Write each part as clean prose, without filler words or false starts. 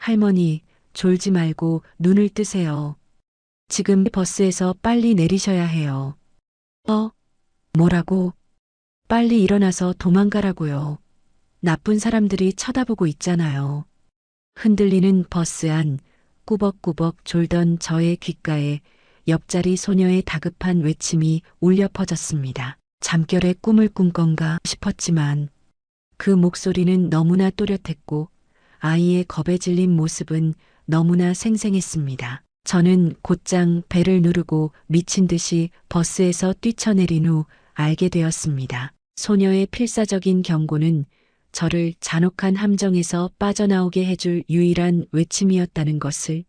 할머니, 졸지 말고 눈을 뜨세요. 지금 버스에서 빨리 내리셔야 해요. 어? 뭐라고? 빨리 일어나서 도망가라고요. 나쁜 사람들이 쳐다보고 있잖아요. 흔들리는 버스 안, 꾸벅꾸벅 졸던 저의 귓가에 옆자리 소녀의 다급한 외침이 울려 퍼졌습니다. 잠결에 꿈을 꾼 건가 싶었지만 그 목소리는 너무나 또렷했고 아이의 겁에 질린 모습은 너무나 생생했습니다. 저는 곧장 배를 누르고 미친 듯이 버스에서 뛰쳐내린 후 알게 되었습니다. 소녀의 필사적인 경고는 저를 잔혹한 함정에서 빠져나오게 해줄 유일한 외침이었다는 것을.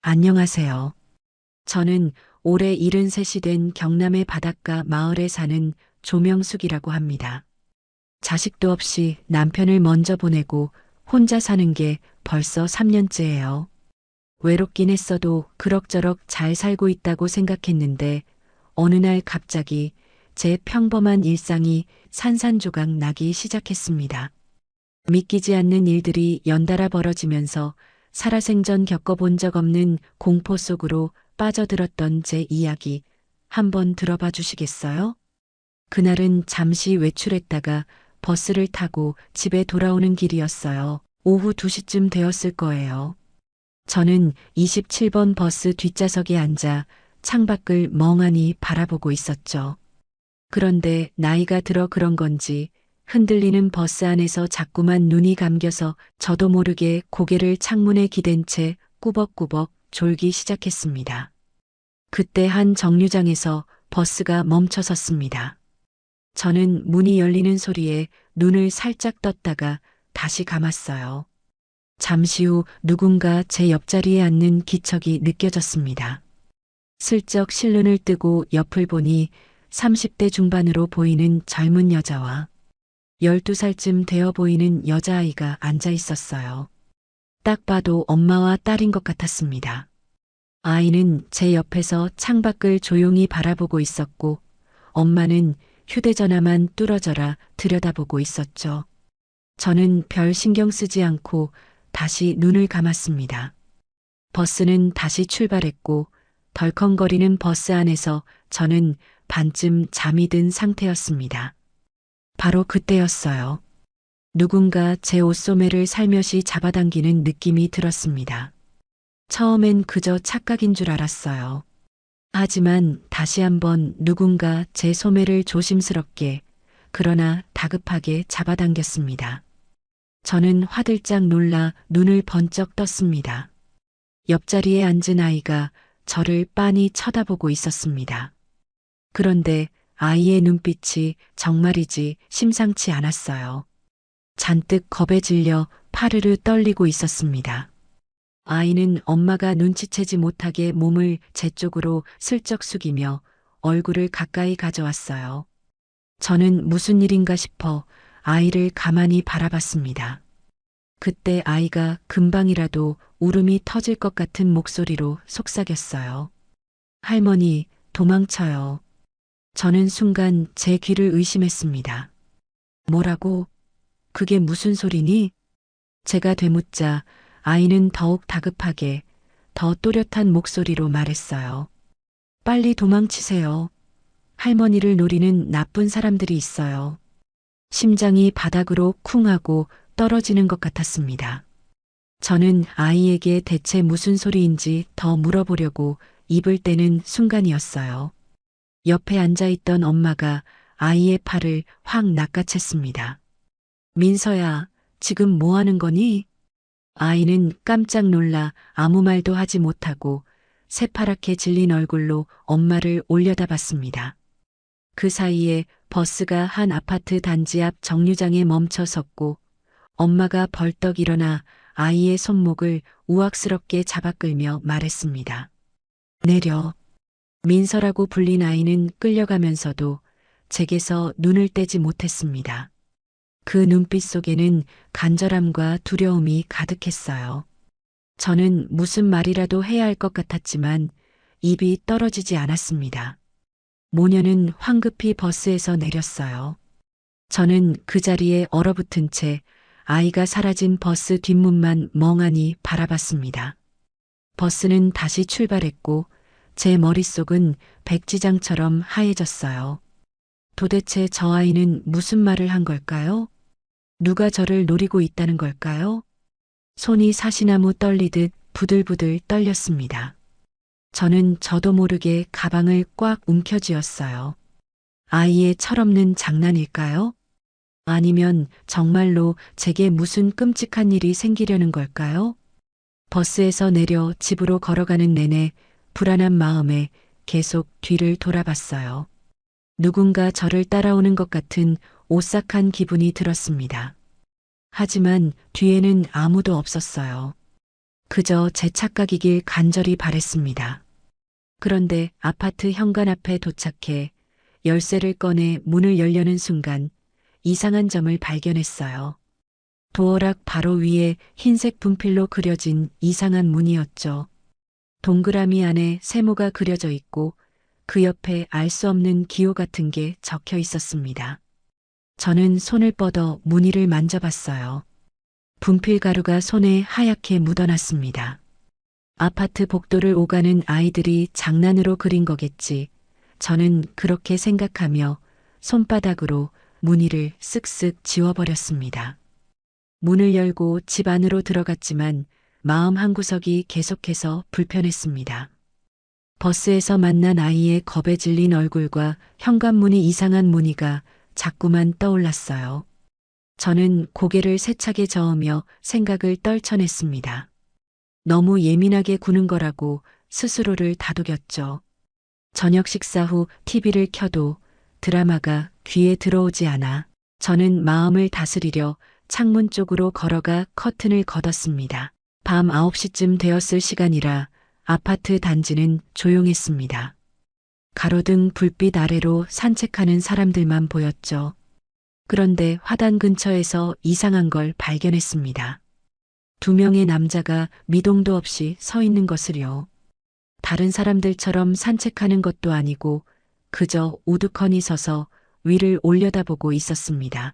안녕하세요. 저는 올해 73이 된 경남의 바닷가 마을에 사는 조명숙이라고 합니다. 자식도 없이 남편을 먼저 보내고 혼자 사는 게 벌써 3년째예요. 외롭긴 했어도 그럭저럭 잘 살고 있다고 생각했는데 어느 날 갑자기 제 평범한 일상이 산산조각 나기 시작했습니다. 믿기지 않는 일들이 연달아 벌어지면서 살아생전 겪어본 적 없는 공포 속으로 빠져들었던 제 이야기 한번 들어봐 주시겠어요? 그날은 잠시 외출했다가 버스를 타고 집에 돌아오는 길이었어요. 오후 2시쯤 되었을 거예요. 저는 27번 버스 뒷좌석에 앉아 창밖을 멍하니 바라보고 있었죠. 그런데 나이가 들어 그런 건지 흔들리는 버스 안에서 자꾸만 눈이 감겨서 저도 모르게 고개를 창문에 기댄 채 꾸벅꾸벅 졸기 시작했습니다. 그때 한 정류장에서 버스가 멈춰 섰습니다. 저는 문이 열리는 소리에 눈을 살짝 떴다가 다시 감았어요. 잠시 후 누군가 제 옆자리에 앉는 기척이 느껴졌습니다. 슬쩍 실눈을 뜨고 옆을 보니 30대 중반으로 보이는 젊은 여자와 12살쯤 되어 보이는 여자아이가 앉아 있었어요. 딱 봐도 엄마와 딸인 것 같았습니다. 아이는 제 옆에서 창밖을 조용히 바라보고 있었고 엄마는 휴대전화만 뚫어져라 들여다보고 있었죠. 저는 별 신경 쓰지 않고 다시 눈을 감았습니다. 버스는 다시 출발했고 덜컹거리는 버스 안에서 저는 반쯤 잠이 든 상태였습니다. 바로 그때였어요. 누군가 제 옷소매를 살며시 잡아당기는 느낌이 들었습니다. 처음엔 그저 착각인 줄 알았어요. 하지만 다시 한번 누군가 제 소매를 조심스럽게 그러나 다급하게 잡아당겼습니다. 저는 화들짝 놀라 눈을 번쩍 떴습니다. 옆자리에 앉은 아이가 저를 빤히 쳐다보고 있었습니다. 그런데 아이의 눈빛이 정말이지 심상치 않았어요. 잔뜩 겁에 질려 파르르 떨리고 있었습니다. 아이는 엄마가 눈치채지 못하게 몸을 제 쪽으로 슬쩍 숙이며 얼굴을 가까이 가져왔어요. 저는 무슨 일인가 싶어 아이를 가만히 바라봤습니다. 그때 아이가 금방이라도 울음이 터질 것 같은 목소리로 속삭였어요. 할머니, 도망쳐요. 저는 순간 제 귀를 의심했습니다. 뭐라고? 그게 무슨 소리니? 제가 되묻자 아이는 더욱 다급하게 더 또렷한 목소리로 말했어요. 빨리 도망치세요. 할머니를 노리는 나쁜 사람들이 있어요. 심장이 바닥으로 쿵 하고 떨어지는 것 같았습니다. 저는 아이에게 대체 무슨 소리인지 더 물어보려고 입을 떼는 순간이었어요. 옆에 앉아있던 엄마가 아이의 팔을 확 낚아챘습니다. 민서야, 지금 뭐 하는 거니? 아이는 깜짝 놀라 아무 말도 하지 못하고 새파랗게 질린 얼굴로 엄마를 올려다봤습니다. 그 사이에 버스가 한 아파트 단지 앞 정류장에 멈춰 섰고 엄마가 벌떡 일어나 아이의 손목을 우악스럽게 잡아 끌며 말했습니다. 내려. 민서라고 불린 아이는 끌려가면서도 제게서 눈을 떼지 못했습니다. 그 눈빛 속에는 간절함과 두려움이 가득했어요. 저는 무슨 말이라도 해야 할 것 같았지만 입이 떨어지지 않았습니다. 모녀는 황급히 버스에서 내렸어요. 저는 그 자리에 얼어붙은 채 아이가 사라진 버스 뒷문만 멍하니 바라봤습니다. 버스는 다시 출발했고 제 머릿속은 백지장처럼 하얘졌어요. 도대체 저 아이는 무슨 말을 한 걸까요? 누가 저를 노리고 있다는 걸까요? 손이 사시나무 떨리듯 부들부들 떨렸습니다. 저는 저도 모르게 가방을 꽉 움켜쥐었어요. 아이의 철없는 장난일까요? 아니면 정말로 제게 무슨 끔찍한 일이 생기려는 걸까요? 버스에서 내려 집으로 걸어가는 내내 불안한 마음에 계속 뒤를 돌아봤어요. 누군가 저를 따라오는 것 같은 오싹한 기분이 들었습니다. 하지만 뒤에는 아무도 없었어요. 그저 제 착각이길 간절히 바랬습니다. 그런데 아파트 현관 앞에 도착해 열쇠를 꺼내 문을 열려는 순간 이상한 점을 발견했어요. 도어락 바로 위에 흰색 분필로 그려진 이상한 문이었죠. 동그라미 안에 세모가 그려져 있고 그 옆에 알 수 없는 기호 같은 게 적혀 있었습니다. 저는 손을 뻗어 무늬를 만져봤어요. 분필 가루가 손에 하얗게 묻어났습니다. 아파트 복도를 오가는 아이들이 장난으로 그린 거겠지. 저는 그렇게 생각하며 손바닥으로 무늬를 쓱쓱 지워버렸습니다. 문을 열고 집 안으로 들어갔지만 마음 한구석이 계속해서 불편했습니다. 버스에서 만난 아이의 겁에 질린 얼굴과 현관문이 이상한 무늬가 자꾸만 떠올랐어요. 저는 고개를 세차게 저으며 생각을 떨쳐냈습니다. 너무 예민하게 구는 거라고 스스로를 다독였죠. 저녁 식사 후 TV를 켜도 드라마가 귀에 들어오지 않아 저는 마음을 다스리려 창문 쪽으로 걸어가 커튼을 걷었습니다. 밤 9시쯤 되었을 시간이라 아파트 단지는 조용했습니다. 가로등 불빛 아래로 산책하는 사람들만 보였죠. 그런데 화단 근처에서 이상한 걸 발견했습니다. 두 명의 남자가 미동도 없이 서 있는 것을요. 다른 사람들처럼 산책하는 것도 아니고 그저 우두커니 서서 위를 올려다보고 있었습니다.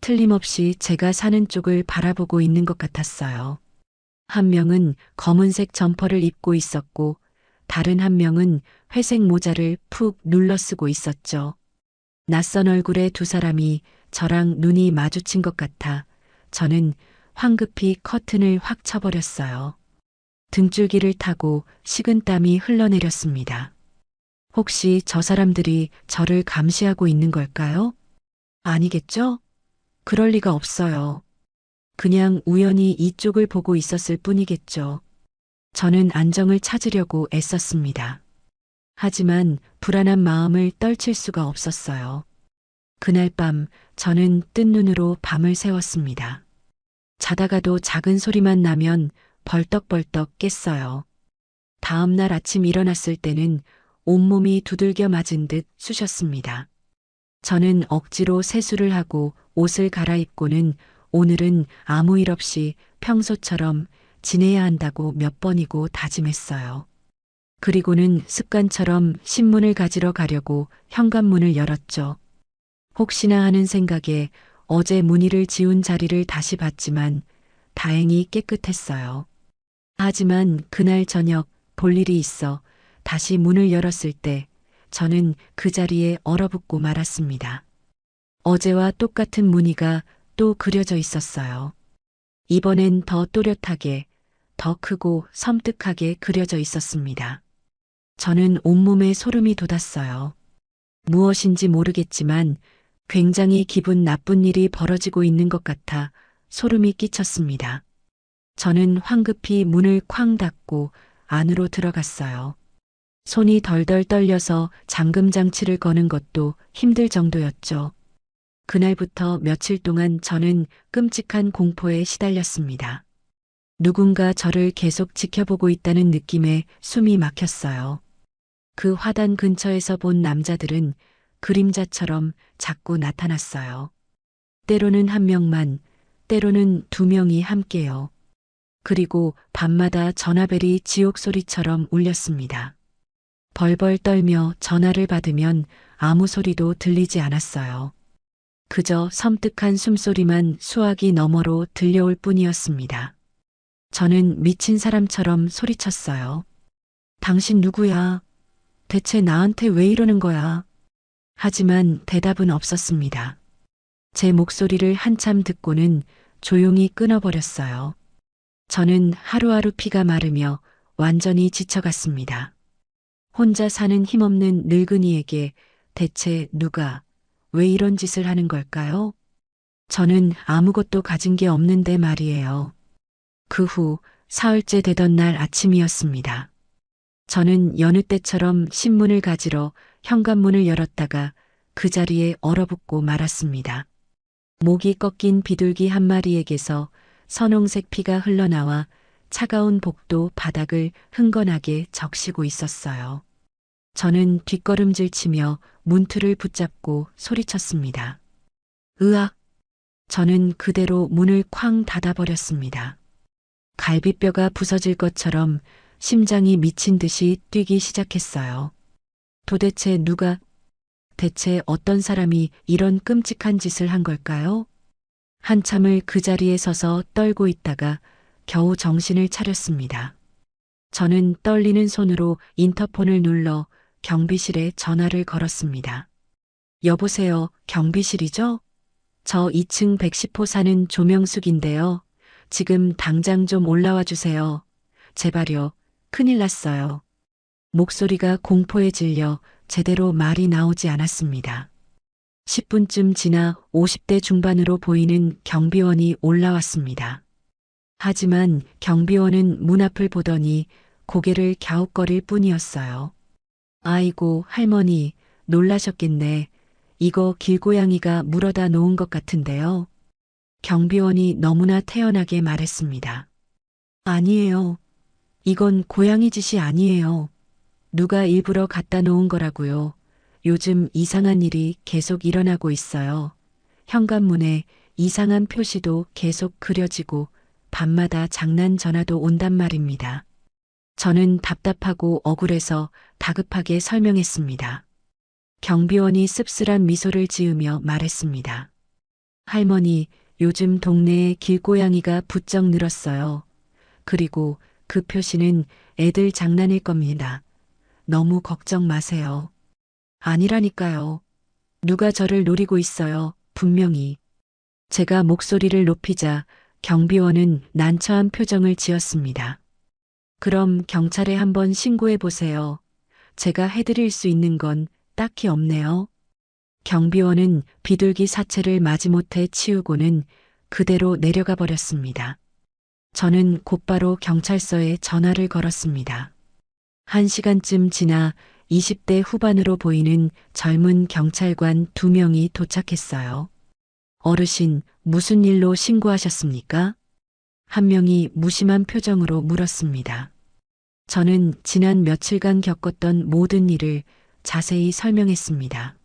틀림없이 제가 사는 쪽을 바라보고 있는 것 같았어요. 한 명은 검은색 점퍼를 입고 있었고 다른 한 명은 회색 모자를 푹 눌러 쓰고 있었죠. 낯선 얼굴의 두 사람이 저랑 눈이 마주친 것 같아 저는 황급히 커튼을 확 쳐버렸어요. 등줄기를 타고 식은땀이 흘러내렸습니다. 혹시 저 사람들이 저를 감시하고 있는 걸까요? 아니겠죠? 그럴 리가 없어요. 그냥 우연히 이쪽을 보고 있었을 뿐이겠죠. 저는 안정을 찾으려고 애썼습니다. 하지만 불안한 마음을 떨칠 수가 없었어요. 그날 밤 저는 뜬 눈으로 밤을 새웠습니다. 자다가도 작은 소리만 나면 벌떡벌떡 깼어요. 다음 날 아침 일어났을 때는 온몸이 두들겨 맞은 듯 쑤셨습니다. 저는 억지로 세수를 하고 옷을 갈아입고는 오늘은 아무 일 없이 평소처럼 지내야 한다고 몇 번이고 다짐했어요. 그리고는 습관처럼 신문을 가지러 가려고 현관문을 열었죠. 혹시나 하는 생각에 어제 무늬를 지운 자리를 다시 봤지만 다행히 깨끗했어요. 하지만 그날 저녁 볼 일이 있어 다시 문을 열었을 때 저는 그 자리에 얼어붙고 말았습니다. 어제와 똑같은 무늬가 또 그려져 있었어요. 이번엔 더 또렷하게, 더 크고 섬뜩하게 그려져 있었습니다. 저는 온몸에 소름이 돋았어요. 무엇인지 모르겠지만 굉장히 기분 나쁜 일이 벌어지고 있는 것 같아 소름이 끼쳤습니다. 저는 황급히 문을 쾅 닫고 안으로 들어갔어요. 손이 덜덜 떨려서 잠금 장치를 거는 것도 힘들 정도였죠. 그날부터 며칠 동안 저는 끔찍한 공포에 시달렸습니다. 누군가 저를 계속 지켜보고 있다는 느낌에 숨이 막혔어요. 그 화단 근처에서 본 남자들은 그림자처럼 자꾸 나타났어요. 때로는 한 명만, 때로는 두 명이 함께요. 그리고 밤마다 전화벨이 지옥 소리처럼 울렸습니다. 벌벌 떨며 전화를 받으면 아무 소리도 들리지 않았어요. 그저 섬뜩한 숨소리만 수화기 너머로 들려올 뿐이었습니다. 저는 미친 사람처럼 소리쳤어요. 당신 누구야? 대체 나한테 왜 이러는 거야? 하지만 대답은 없었습니다. 제 목소리를 한참 듣고는 조용히 끊어버렸어요. 저는 하루하루 피가 마르며 완전히 지쳐갔습니다. 혼자 사는 힘없는 늙은이에게 대체 누가 왜 이런 짓을 하는 걸까요? 저는 아무것도 가진 게 없는데 말이에요. 그 후 사흘째 되던 날 아침이었습니다. 저는 여느 때처럼 신문을 가지러 현관문을 열었다가 그 자리에 얼어붙고 말았습니다. 목이 꺾인 비둘기 한 마리에게서 선홍색 피가 흘러나와 차가운 복도 바닥을 흥건하게 적시고 있었어요. 저는 뒷걸음질 치며 문틀을 붙잡고 소리쳤습니다. 으악! 저는 그대로 문을 쾅 닫아버렸습니다. 갈비뼈가 부서질 것처럼 심장이 미친 듯이 뛰기 시작했어요. 도대체 누가, 대체 어떤 사람이 이런 끔찍한 짓을 한 걸까요? 한참을 그 자리에 서서 떨고 있다가 겨우 정신을 차렸습니다. 저는 떨리는 손으로 인터폰을 눌러 경비실에 전화를 걸었습니다. 여보세요, 경비실이죠? 저 2층 110호 사는 조명숙인데요. 지금 당장 좀 올라와 주세요. 제발요. 큰일 났어요. 목소리가 공포에 질려 제대로 말이 나오지 않았습니다. 10분쯤 지나 50대 중반으로 보이는 경비원이 올라왔습니다. 하지만 경비원은 문 앞을 보더니 고개를 갸웃거릴 뿐이었어요. 아이고, 할머니, 놀라셨겠네. 이거 길고양이가 물어다 놓은 것 같은데요. 경비원이 너무나 태연하게 말했습니다. 아니에요. 이건 고양이 짓이 아니에요. 누가 일부러 갖다 놓은 거라고요. 요즘 이상한 일이 계속 일어나고 있어요. 현관문에 이상한 표시도 계속 그려지고 밤마다 장난 전화도 온단 말입니다. 저는 답답하고 억울해서 다급하게 설명했습니다. 경비원이 씁쓸한 미소를 지으며 말했습니다. 할머니, 요즘 동네에 길고양이가 부쩍 늘었어요. 그리고 그 표시는 애들 장난일 겁니다. 너무 걱정 마세요. 아니라니까요. 누가 저를 노리고 있어요. 분명히. 제가 목소리를 높이자 경비원은 난처한 표정을 지었습니다. 그럼 경찰에 한번 신고해 보세요. 제가 해드릴 수 있는 건 딱히 없네요. 경비원은 비둘기 사체를 마지못해 치우고는 그대로 내려가 버렸습니다. 저는 곧바로 경찰서에 전화를 걸었습니다. 1시간쯤 지나 20대 후반으로 보이는 젊은 경찰관 2명이 도착했어요. 어르신, 무슨 일로 신고하셨습니까? 한 명이 무심한 표정으로 물었습니다. 저는 지난 며칠간 겪었던 모든 일을 자세히 설명했습니다.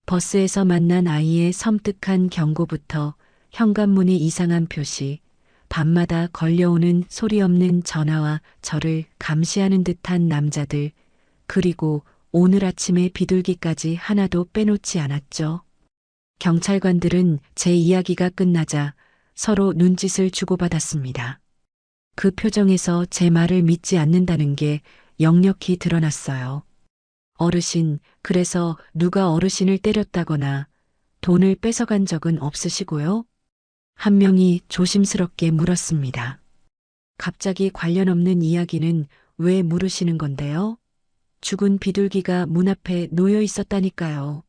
버스에서 만난 아이의 섬뜩한 경고부터 현관문이 이상한 표시, 밤마다 걸려오는 소리 없는 전화와 저를 감시하는 듯한 남자들, 그리고 오늘 아침의 비둘기까지 하나도 빼놓지 않았죠. 경찰관들은 제 이야기가 끝나자 서로 눈짓을 주고받았습니다. 그 표정에서 제 말을 믿지 않는다는 게 역력히 드러났어요. 어르신, 그래서 누가 어르신을 때렸다거나 돈을 뺏어간 적은 없으시고요? 한 명이 조심스럽게 물었습니다. 갑자기 관련 없는 이야기는 왜 물으시는 건데요? 죽은 비둘기가 문 앞에 놓여 있었다니까요.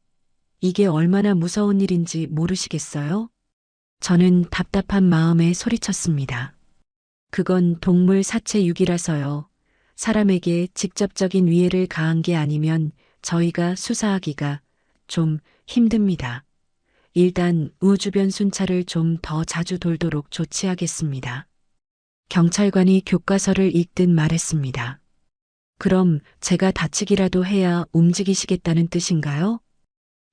이게 얼마나 무서운 일인지 모르시겠어요? 저는 답답한 마음에 소리쳤습니다. 그건 동물 사체 유기라서요. 사람에게 직접적인 위해를 가한 게 아니면 저희가 수사하기가 좀 힘듭니다. 일단 우주변 순찰을 좀 더 자주 돌도록 조치하겠습니다. 경찰관이 교과서를 읽듯 말했습니다. 그럼 제가 다치기라도 해야 움직이시겠다는 뜻인가요?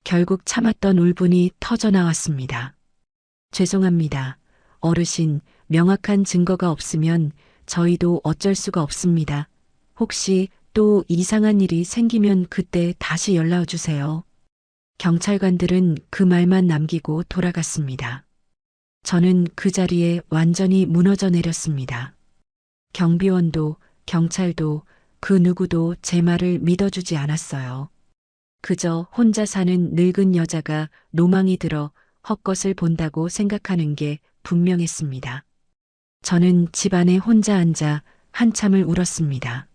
결국 참았던 울분이 터져 나왔습니다. 죄송합니다. 어르신, 명확한 증거가 없으면 저희도 어쩔 수가 없습니다. 혹시 또 이상한 일이 생기면 그때 다시 연락 주세요. 경찰관들은 그 말만 남기고 돌아갔습니다. 저는 그 자리에 완전히 무너져 내렸습니다. 경비원도 경찰도 그 누구도 제 말을 믿어주지 않았어요. 그저 혼자 사는 늙은 여자가 로망이 들어 헛것을 본다고 생각하는 게 분명했습니다. 저는 집 안에 혼자 앉아 한참을 울었습니다.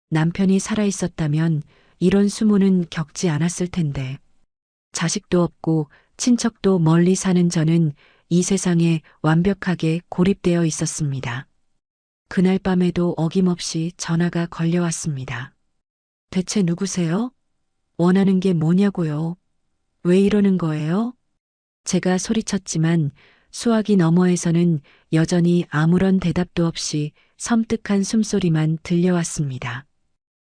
남편이 살아있었다면 이런 수모는 겪지 않았을 텐데. 자식도 없고 친척도 멀리 사는 저는 이 세상에 완벽하게 고립되어 있었습니다. 그날 밤에도 어김없이 전화가 걸려왔습니다. 대체 누구세요? 원하는 게 뭐냐고요? 왜 이러는 거예요? 제가 소리쳤지만 수화기 너머에서는 여전히 아무런 대답도 없이 섬뜩한 숨소리만 들려왔습니다.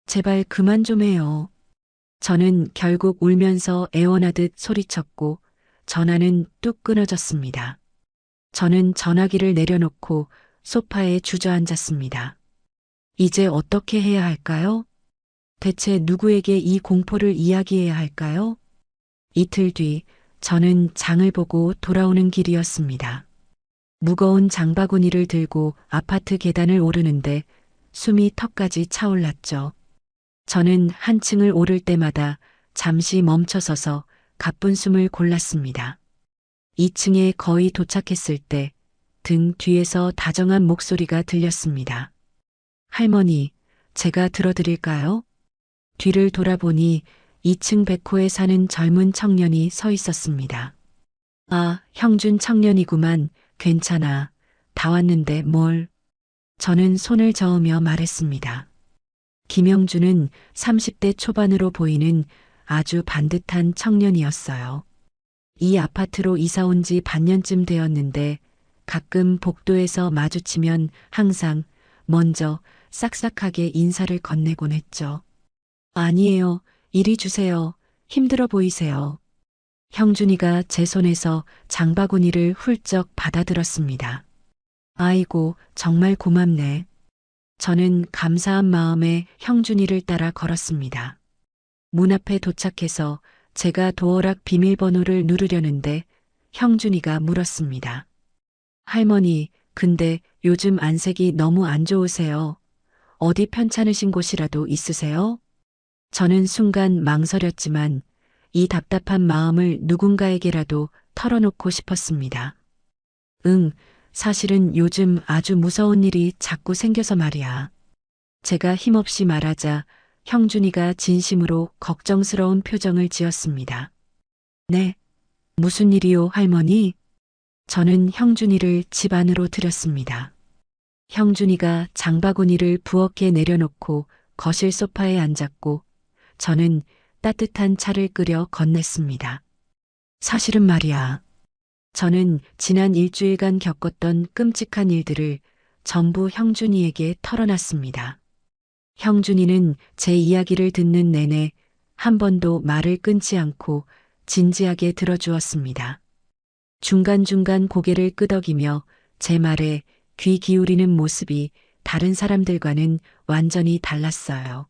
제발 그만 좀 해요. 저는 결국 울면서 애원하듯 소리쳤고 전화는 뚝 끊어졌습니다. 저는 전화기를 내려놓고 소파에 주저앉았습니다. 이제 어떻게 해야 할까요? 대체 누구에게 이 공포를 이야기해야 할까요? 이틀 뒤 저는 장을 보고 돌아오는 길이었습니다. 무거운 장바구니를 들고 아파트 계단을 오르는데 숨이 턱까지 차올랐죠. 저는 한 층을 오를 때마다 잠시 멈춰서서 가쁜 숨을 골랐습니다. 2층에 거의 도착했을 때 등 뒤에서 다정한 목소리가 들렸습니다. 할머니, 제가 들어드릴까요? 뒤를 돌아보니 2층 백호에 사는 젊은 청년이 서 있었습니다. 아, 형준 청년이구만. 괜찮아. 다 왔는데 뭘. 저는 손을 저으며 말했습니다. 김영준은 30대 초반으로 보이는 아주 반듯한 청년이었어요. 이 아파트로 이사 온 지 반년쯤 되었는데 가끔 복도에서 마주치면 항상 먼저 싹싹하게 인사를 건네곤 했죠. 아니에요. 이리 주세요. 힘들어 보이세요. 형준이가 제 손에서 장바구니를 훌쩍 받아들었습니다. 아이고, 정말 고맙네. 저는 감사한 마음에 형준이를 따라 걸었습니다. 문 앞에 도착해서 제가 도어락 비밀번호를 누르려는데 형준이가 물었습니다. 할머니, 근데 요즘 안색이 너무 안 좋으세요. 어디 편찮으신 곳이라도 있으세요? 저는 순간 망설였지만 이 답답한 마음을 누군가에게라도 털어놓고 싶었습니다. 응, 사실은 요즘 아주 무서운 일이 자꾸 생겨서 말이야. 제가 힘없이 말하자 형준이가 진심으로 걱정스러운 표정을 지었습니다. 네, 무슨 일이요, 할머니? 저는 형준이를 집 안으로 들였습니다. 형준이가 장바구니를 부엌에 내려놓고 거실 소파에 앉았고 저는 따뜻한 차를 끓여 건넸습니다. 사실은 말이야. 저는 지난 일주일간 겪었던 끔찍한 일들을 전부 형준이에게 털어놨습니다. 형준이는 제 이야기를 듣는 내내 한 번도 말을 끊지 않고 진지하게 들어주었습니다. 중간중간 고개를 끄덕이며 제 말에 귀 기울이는 모습이 다른 사람들과는 완전히 달랐어요.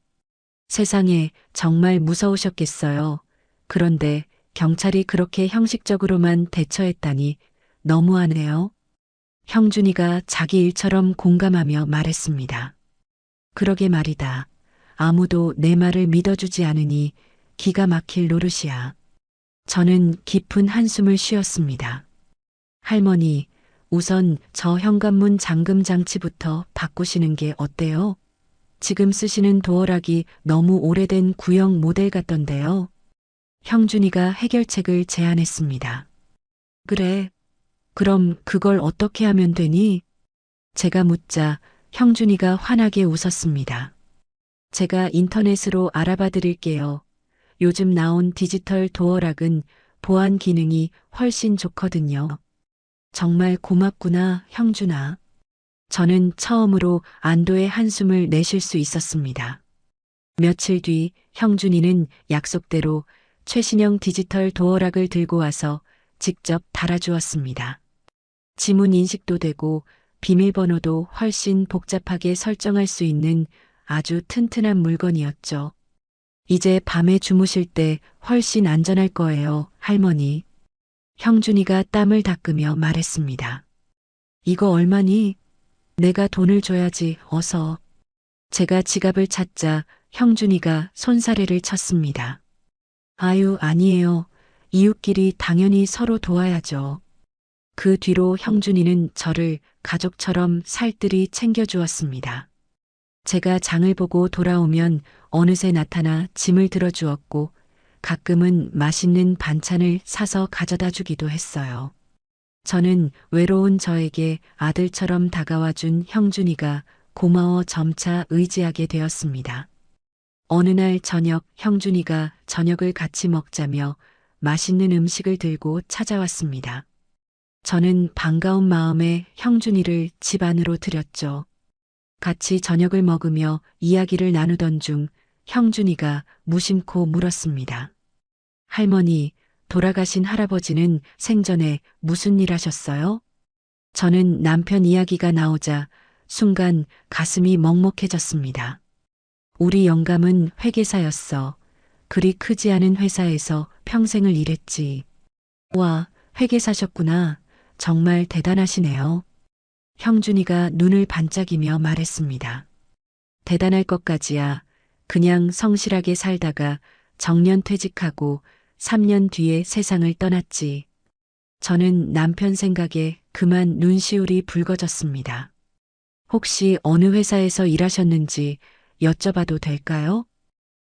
세상에 정말 무서우셨겠어요. 그런데 경찰이 그렇게 형식적으로만 대처했다니 너무하네요. 형준이가 자기 일처럼 공감하며 말했습니다. 그러게 말이다. 아무도 내 말을 믿어주지 않으니 기가 막힐 노릇이야. 저는 깊은 한숨을 쉬었습니다. 할머니, 우선 저 현관문 잠금 장치부터 바꾸시는 게 어때요? 지금 쓰시는 도어락이 너무 오래된 구형 모델 같던데요. 형준이가 해결책을 제안했습니다. 그래. 그럼 그걸 어떻게 하면 되니? 제가 묻자 형준이가 환하게 웃었습니다. 제가 인터넷으로 알아봐 드릴게요. 요즘 나온 디지털 도어락은 보안 기능이 훨씬 좋거든요. 정말 고맙구나, 형준아. 저는 처음으로 안도의 한숨을 내쉴 수 있었습니다. 며칠 뒤 형준이는 약속대로 최신형 디지털 도어락을 들고 와서 직접 달아주었습니다. 지문 인식도 되고 비밀번호도 훨씬 복잡하게 설정할 수 있는 아주 튼튼한 물건이었죠. 이제 밤에 주무실 때 훨씬 안전할 거예요, 할머니. 형준이가 땀을 닦으며 말했습니다. 이거 얼마니? 내가 돈을 줘야지, 어서. 제가 지갑을 찾자 형준이가 손사래를 쳤습니다. 아유, 아니에요. 이웃끼리 당연히 서로 도와야죠. 그 뒤로 형준이는 저를 가족처럼 살뜰히 챙겨주었습니다. 제가 장을 보고 돌아오면 어느새 나타나 짐을 들어주었고 가끔은 맛있는 반찬을 사서 가져다 주기도 했어요. 저는 외로운 저에게 아들처럼 다가와 준 형준이가 고마워 점차 의지하게 되었습니다. 어느 날 저녁 형준이가 저녁을 같이 먹자며 맛있는 음식을 들고 찾아왔습니다. 저는 반가운 마음에 형준이를 집 안으로 들였죠. 같이 저녁을 먹으며 이야기를 나누던 중 형준이가 무심코 물었습니다. 할머니, 돌아가신 할아버지는 생전에 무슨 일 하셨어요? 저는 남편 이야기가 나오자 순간 가슴이 먹먹해졌습니다. 우리 영감은 회계사였어. 그리 크지 않은 회사에서 평생을 일했지. 와, 회계사셨구나. 정말 대단하시네요. 형준이가 눈을 반짝이며 말했습니다. 대단할 것까지야. 그냥 성실하게 살다가 정년 퇴직하고 3년 뒤에 세상을 떠났지. 저는 남편 생각에 그만 눈시울이 붉어졌습니다. 혹시 어느 회사에서 일하셨는지 여쭤봐도 될까요?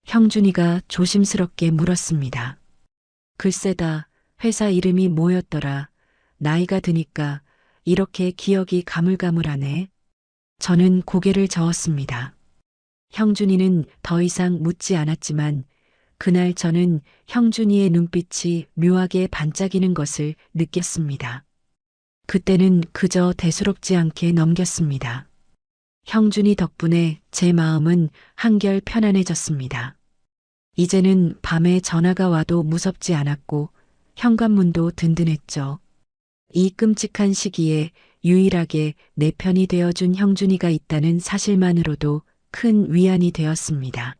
형준이가 조심스럽게 물었습니다. 글쎄다, 회사 이름이 뭐였더라. 나이가 드니까 이렇게 기억이 가물가물하네. 저는 고개를 저었습니다. 형준이는 더 이상 묻지 않았지만 그날 저는 형준이의 눈빛이 묘하게 반짝이는 것을 느꼈습니다. 그때는 그저 대수롭지 않게 넘겼습니다. 형준이 덕분에 제 마음은 한결 편안해졌습니다. 이제는 밤에 전화가 와도 무섭지 않았고 현관문도 든든했죠. 이 끔찍한 시기에 유일하게 내 편이 되어준 형준이가 있다는 사실만으로도 큰 위안이 되었습니다.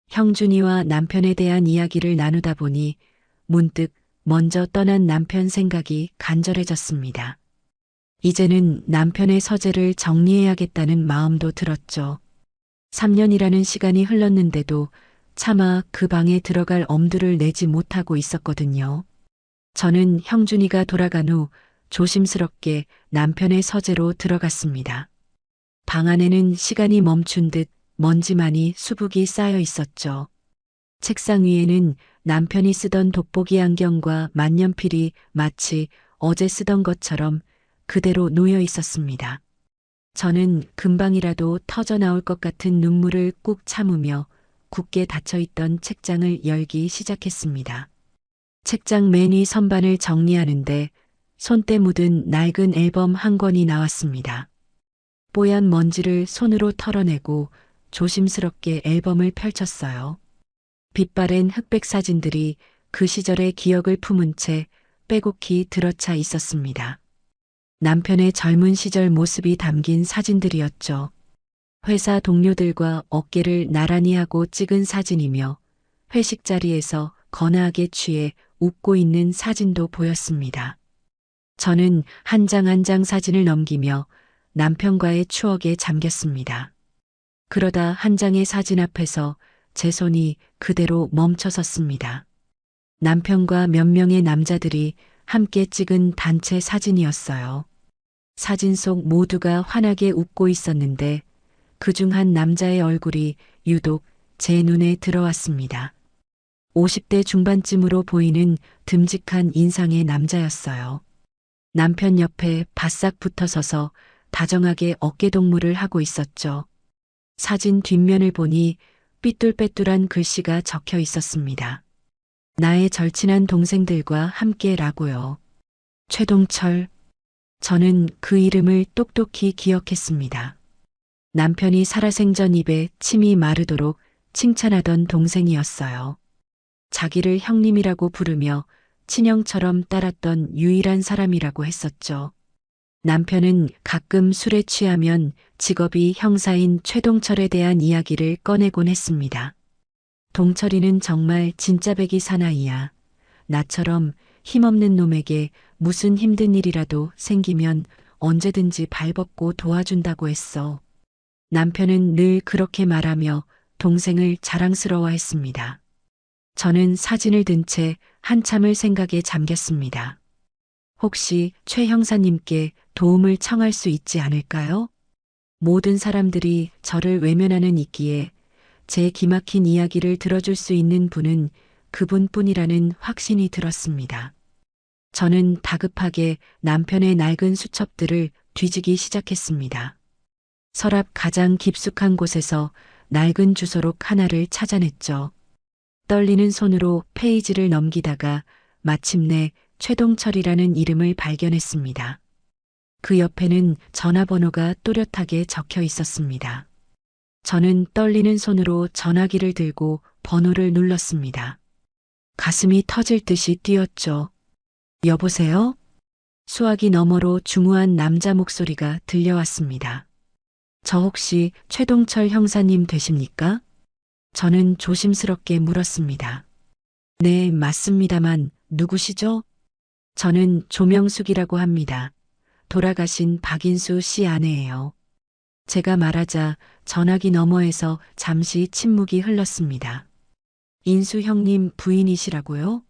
형준이와 남편에 대한 이야기를 나누다 보니 문득 먼저 떠난 남편 생각이 간절해졌습니다. 이제는 남편의 서재를 정리해야겠다는 마음도 들었죠. 3년이라는 시간이 흘렀는데도 차마 그 방에 들어갈 엄두를 내지 못하고 있었거든요. 저는 형준이가 돌아간 후 조심스럽게 남편의 서재로 들어갔습니다. 방 안에는 시간이 멈춘 듯 먼지만이 수북이 쌓여 있었죠. 책상 위에는 남편이 쓰던 돋보기 안경과 만년필이 마치 어제 쓰던 것처럼 그대로 놓여 있었습니다. 저는 금방이라도 터져 나올 것 같은 눈물을 꾹 참으며 굳게 닫혀있던 책장을 열기 시작했습니다. 책장 맨 위 선반을 정리하는데 손때 묻은 낡은 앨범 한 권이 나왔습니다. 뽀얀 먼지를 손으로 털어내고 조심스럽게 앨범을 펼쳤어요. 빛바랜 흑백 사진들이 그 시절의 기억을 품은 채 빼곡히 들어차 있었습니다. 남편의 젊은 시절 모습이 담긴 사진들이었죠. 회사 동료들과 어깨를 나란히 하고 찍은 사진이며 회식 자리에서 거나하게 취해 웃고 있는 사진도 보였습니다. 저는 한 장 한 장 사진을 넘기며 남편과의 추억에 잠겼습니다. 그러다 한 장의 사진 앞에서 제 손이 그대로 멈춰섰습니다. 남편과 몇 명의 남자들이 함께 찍은 단체 사진이었어요. 사진 속 모두가 환하게 웃고 있었는데 그중 한 남자의 얼굴이 유독 제 눈에 들어왔습니다. 50대 중반쯤으로 보이는 듬직한 인상의 남자였어요. 남편 옆에 바싹 붙어 서서 다정하게 어깨동무를 하고 있었죠. 사진 뒷면을 보니 삐뚤빼뚤한 글씨가 적혀 있었습니다. 나의 절친한 동생들과 함께라고요. 최동철. 저는 그 이름을 똑똑히 기억했습니다. 남편이 살아생전 입에 침이 마르도록 칭찬하던 동생이었어요. 자기를 형님이라고 부르며 친형처럼 따랐던 유일한 사람이라고 했었죠. 남편은 가끔 술에 취하면 직업이 형사인 최동철에 대한 이야기를 꺼내곤 했습니다. 동철이는 정말 진짜 백이 사나이야. 나처럼 힘없는 놈에게 무슨 힘든 일이라도 생기면 언제든지 발벗고 도와준다고 했어. 남편은 늘 그렇게 말하며 동생을 자랑스러워했습니다. 저는 사진을 든 채 한참을 생각에 잠겼습니다. 혹시 최 형사님께 도움을 청할 수 있지 않을까요? 모든 사람들이 저를 외면하는 있기에 제 기막힌 이야기를 들어줄 수 있는 분은 그분뿐이라는 확신이 들었습니다. 저는 다급하게 남편의 낡은 수첩들을 뒤지기 시작했습니다. 서랍 가장 깊숙한 곳에서 낡은 주소록 하나를 찾아냈죠. 떨리는 손으로 페이지를 넘기다가 마침내 최동철이라는 이름을 발견했습니다. 그 옆에는 전화번호가 또렷하게 적혀 있었습니다. 저는 떨리는 손으로 전화기를 들고 번호를 눌렀습니다. 가슴이 터질 듯이 뛰었죠. 여보세요? 수화기 너머로 중후한 남자 목소리가 들려왔습니다. 저 혹시 최동철 형사님 되십니까? 저는 조심스럽게 물었습니다. 네, 맞습니다만 누구시죠? 저는 조명숙이라고 합니다. 돌아가신 박인수 씨 아내예요. 제가 말하자 전화기 너머에서 잠시 침묵이 흘렀습니다. 인수 형님 부인이시라고요?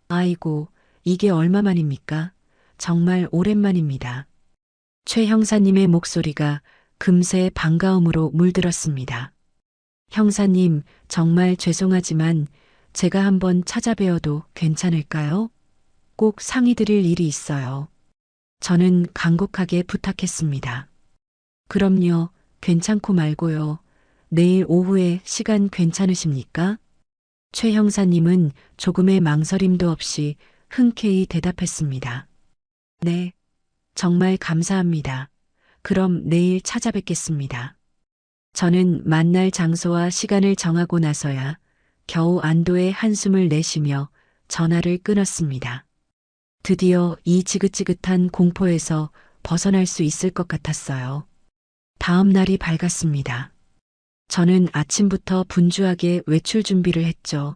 아이고, 이게 얼마만입니까? 정말 오랜만입니다. 최 형사님의 목소리가 금세 반가움으로 물들었습니다. 형사님, 정말 죄송하지만 제가 한번 찾아뵈어도 괜찮을까요? 꼭 상의드릴 일이 있어요. 저는 간곡하게 부탁했습니다. 그럼요, 괜찮고 말고요. 내일 오후에 시간 괜찮으십니까? 최 형사님은 조금의 망설임도 없이 흔쾌히 대답했습니다. 네, 정말 감사합니다. 그럼 내일 찾아뵙겠습니다. 저는 만날 장소와 시간을 정하고 나서야 겨우 안도의 한숨을 내쉬며 전화를 끊었습니다. 드디어 이 지긋지긋한 공포에서 벗어날 수 있을 것 같았어요. 다음 날이 밝았습니다. 저는 아침부터 분주하게 외출 준비를 했죠.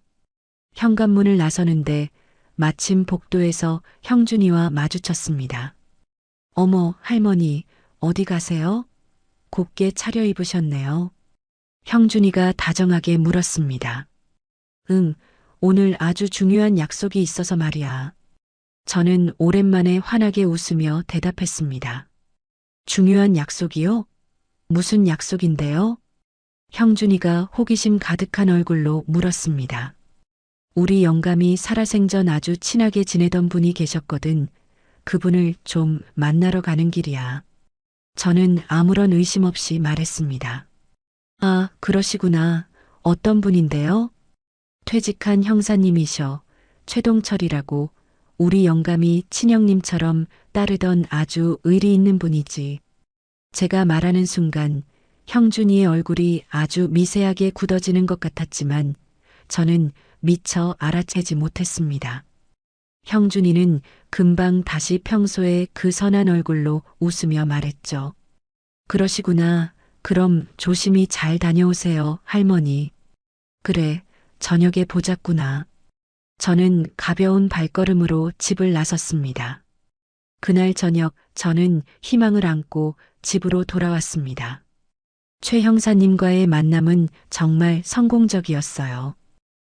현관문을 나서는데 마침 복도에서 형준이와 마주쳤습니다. 어머, 할머니, 어디 가세요? 곱게 차려입으셨네요. 형준이가 다정하게 물었습니다. 응, 오늘 아주 중요한 약속이 있어서 말이야. 저는 오랜만에 환하게 웃으며 대답했습니다. 중요한 약속이요? 무슨 약속인데요? 형준이가 호기심 가득한 얼굴로 물었습니다. 우리 영감이 살아생전 아주 친하게 지내던 분이 계셨거든. 그분을 좀 만나러 가는 길이야. 저는 아무런 의심 없이 말했습니다. 아, 그러시구나. 어떤 분인데요? 퇴직한 형사님이셔. 최동철이라고. 우리 영감이 친형님처럼 따르던 아주 의리 있는 분이지. 제가 말하는 순간 형준이의 얼굴이 아주 미세하게 굳어지는 것 같았지만 저는 미처 알아채지 못했습니다. 형준이는 금방 다시 평소의 그 선한 얼굴로 웃으며 말했죠. 그러시구나. 그럼 조심히 잘 다녀오세요, 할머니. 그래, 저녁에 보자꾸나. 저는 가벼운 발걸음으로 집을 나섰습니다. 그날 저녁 저는 희망을 안고 집으로 돌아왔습니다. 최 형사님과의 만남은 정말 성공적이었어요.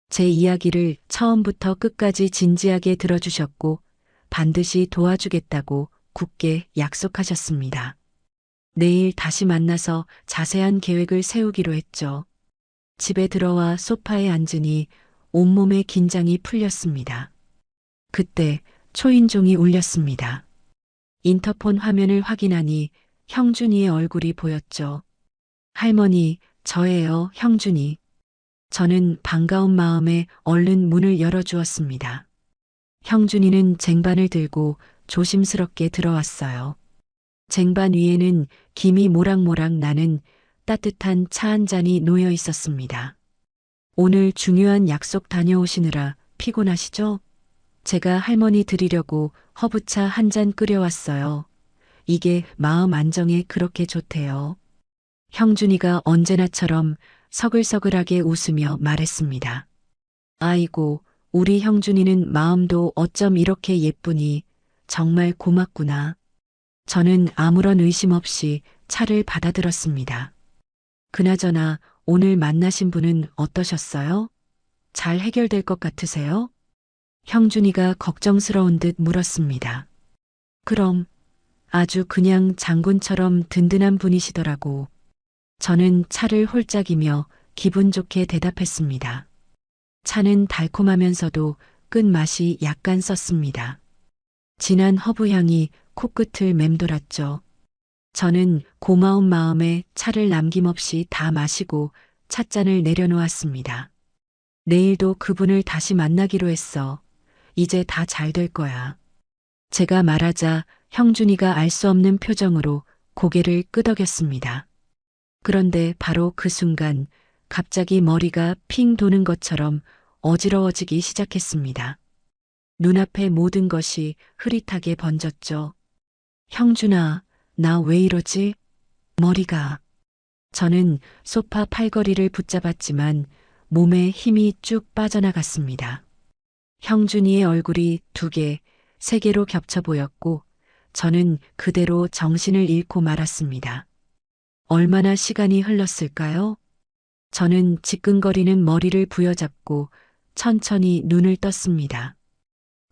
제 이야기를 처음부터 끝까지 진지하게 들어주셨고 반드시 도와주겠다고 굳게 약속하셨습니다. 내일 다시 만나서 자세한 계획을 세우기로 했죠. 집에 들어와 소파에 앉으니 온몸의 긴장이 풀렸습니다. 그때 초인종이 울렸습니다. 인터폰 화면을 확인하니 형준이의 얼굴이 보였죠. 할머니, 저예요, 형준이. 저는 반가운 마음에 얼른 문을 열어주었습니다. 형준이는 쟁반을 들고 조심스럽게 들어왔어요. 쟁반 위에는 김이 모락모락 나는 따뜻한 차 한 잔이 놓여 있었습니다. 오늘 중요한 약속 다녀오시느라 피곤하시죠? 제가 할머니 드리려고 허브차 한 잔 끓여왔어요. 이게 마음 안정에 그렇게 좋대요. 형준이가 언제나처럼 서글서글하게 웃으며 말했습니다. 아이고, 우리 형준이는 마음도 어쩜 이렇게 예쁘니. 정말 고맙구나. 저는 아무런 의심 없이 차를 받아들었습니다. 그나저나 오늘 만나신 분은 어떠셨어요? 잘 해결될 것 같으세요? 형준이가 걱정스러운 듯 물었습니다. 그럼 아주 그냥 장군처럼 든든한 분이시더라고. 저는 차를 홀짝이며 기분 좋게 대답했습니다. 차는 달콤하면서도 끝맛이 약간 썼습니다. 진한 허브향이 코끝을 맴돌았죠. 저는 고마운 마음에 차를 남김없이 다 마시고 찻잔을 내려놓았습니다. 내일도 그분을 다시 만나기로 했어. 이제 다 잘 될 거야. 제가 말하자 형준이가 알 수 없는 표정으로 고개를 끄덕였습니다. 그런데 바로 그 순간 갑자기 머리가 핑 도는 것처럼 어지러워지기 시작했습니다. 눈앞의 모든 것이 흐릿하게 번졌죠. 형준아, 나 왜 이러지? 머리가. 저는 소파 팔걸이를 붙잡았지만 몸에 힘이 쭉 빠져나갔습니다. 형준이의 얼굴이 2개, 3개로 겹쳐 보였고 저는 그대로 정신을 잃고 말았습니다. 얼마나 시간이 흘렀을까요? 저는 지끈거리는 머리를 부여잡고 천천히 눈을 떴습니다.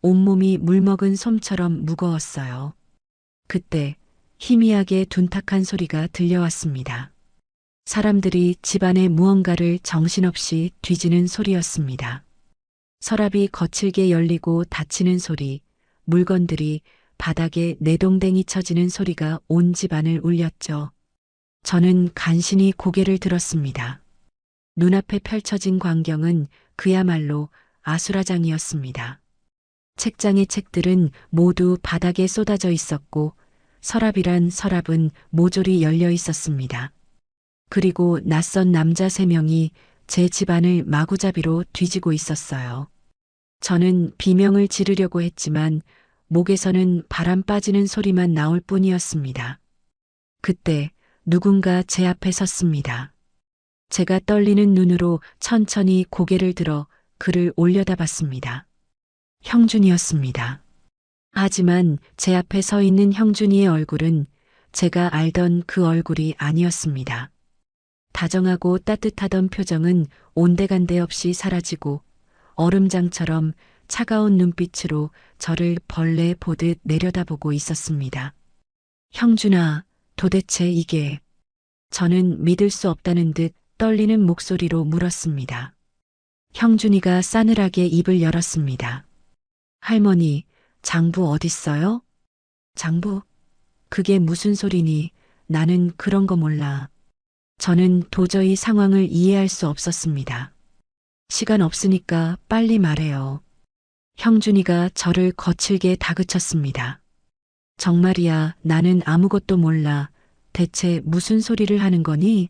온몸이 물먹은 솜처럼 무거웠어요. 그때 희미하게 둔탁한 소리가 들려왔습니다. 사람들이 집안의 무언가를 정신없이 뒤지는 소리였습니다. 서랍이 거칠게 열리고 닫히는 소리, 물건들이 바닥에 내동댕이 쳐지는 소리가 온 집안을 울렸죠. 저는 간신히 고개를 들었습니다. 눈앞에 펼쳐진 광경은 그야말로 아수라장이었습니다. 책장의 책들은 모두 바닥에 쏟아져 있었고 서랍이란 서랍은 모조리 열려 있었습니다. 그리고 낯선 남자 3명이 제 집안을 마구잡이로 뒤지고 있었어요. 저는 비명을 지르려고 했지만 목에서는 바람 빠지는 소리만 나올 뿐이었습니다. 그때 누군가 제 앞에 섰습니다. 제가 떨리는 눈으로 천천히 고개를 들어 그를 올려다봤습니다. 형준이었습니다. 하지만 제 앞에 서 있는 형준이의 얼굴은 제가 알던 그 얼굴이 아니었습니다. 다정하고 따뜻하던 표정은 온데간데 없이 사라지고 얼음장처럼 차가운 눈빛으로 저를 벌레 보듯 내려다보고 있었습니다. 형준아, 도대체 이게... 저는 믿을 수 없다는 듯 떨리는 목소리로 물었습니다. 형준이가 싸늘하게 입을 열었습니다. 할머니, 장부 어딨어요? 장부? 그게 무슨 소리니? 나는 그런 거 몰라. 저는 도저히 상황을 이해할 수 없었습니다. 시간 없으니까 빨리 말해요. 형준이가 저를 거칠게 다그쳤습니다. 정말이야, 나는 아무것도 몰라. 대체 무슨 소리를 하는 거니?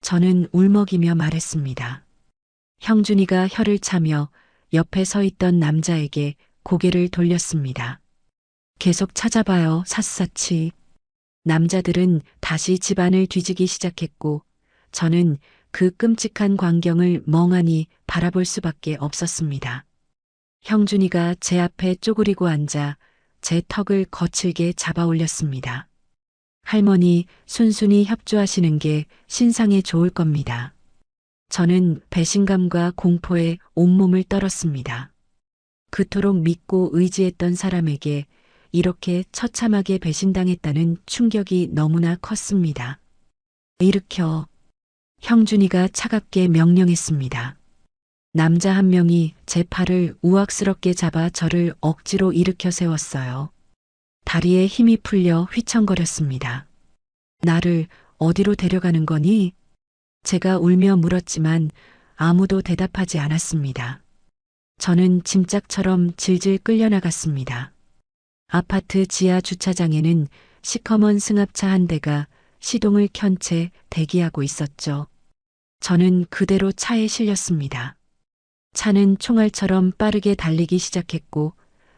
저는 울먹이며 말했습니다. 형준이가 혀를 차며 옆에 서 있던 남자에게 고개를 돌렸습니다. 계속 찾아봐요, 샅샅이. 남자들은 다시 집안을 뒤지기 시작했고 저는 그 끔찍한 광경을 멍하니 바라볼 수밖에 없었습니다. 형준이가 제 앞에 쪼그리고 앉아 제 턱을 거칠게 잡아 올렸습니다. 할머니, 순순히 협조하시는 게 신상에 좋을 겁니다. 저는 배신감과 공포에 온몸을 떨었습니다. 그토록 믿고 의지했던 사람에게 이렇게 처참하게 배신당했다는 충격이 너무나 컸습니다. 일으켜. 형준이가 차갑게 명령했습니다. 남자 1명이 제 팔을 우악스럽게 잡아 저를 억지로 일으켜 세웠어요. 다리에 힘이 풀려 휘청거렸습니다. 나를 어디로 데려가는 거니? 제가 울며 물었지만 아무도 대답하지 않았습니다. 저는 짐짝처럼 질질 끌려나갔습니다. 아파트 지하 주차장에는 시커먼 승합차 한 대가 시동을 켠 채 대기하고 있었죠. 저는 그대로 차에 실렸습니다. 차는 총알처럼 빠르게 달리기 시작했고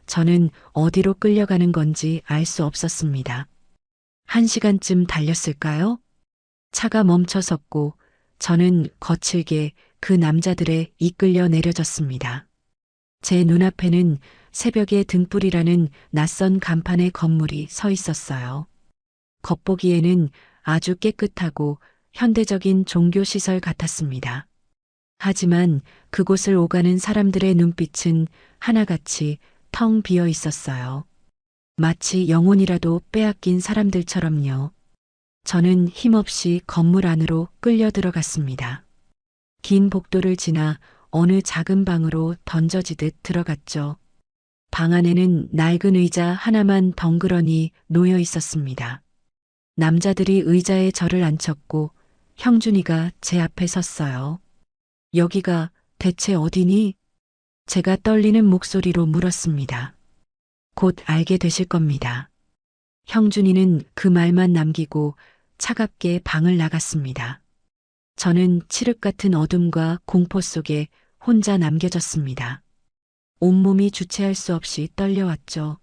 저는 어디로 끌려가는 건지 알 수 없었습니다. 1시간쯤 달렸을까요? 차가 멈춰섰고 저는 거칠게 그 남자들에 이끌려 내려졌습니다. 제 눈앞에는 새벽의 등불이라는 낯선 간판의 건물이 서 있었어요. 겉보기에는 아주 깨끗하고 현대적인 종교시설 같았습니다. 하지만 그곳을 오가는 사람들의 눈빛은 하나같이 텅 비어 있었어요. 마치 영혼이라도 빼앗긴 사람들처럼요. 저는 힘없이 건물 안으로 끌려 들어갔습니다. 긴 복도를 지나 어느 작은 방으로 던져지듯 들어갔죠. 방 안에는 낡은 의자 하나만 덩그러니 놓여 있었습니다. 남자들이 의자에 저를 앉혔고 형준이가 제 앞에 섰어요. 여기가 대체 어디니? 제가 떨리는 목소리로 물었습니다. 곧 알게 되실 겁니다. 형준이는 그 말만 남기고 차갑게 방을 나갔습니다. 저는 칠흑 같은 어둠과 공포 속에 혼자 남겨졌습니다. 온몸이 주체할 수 없이 떨려왔죠.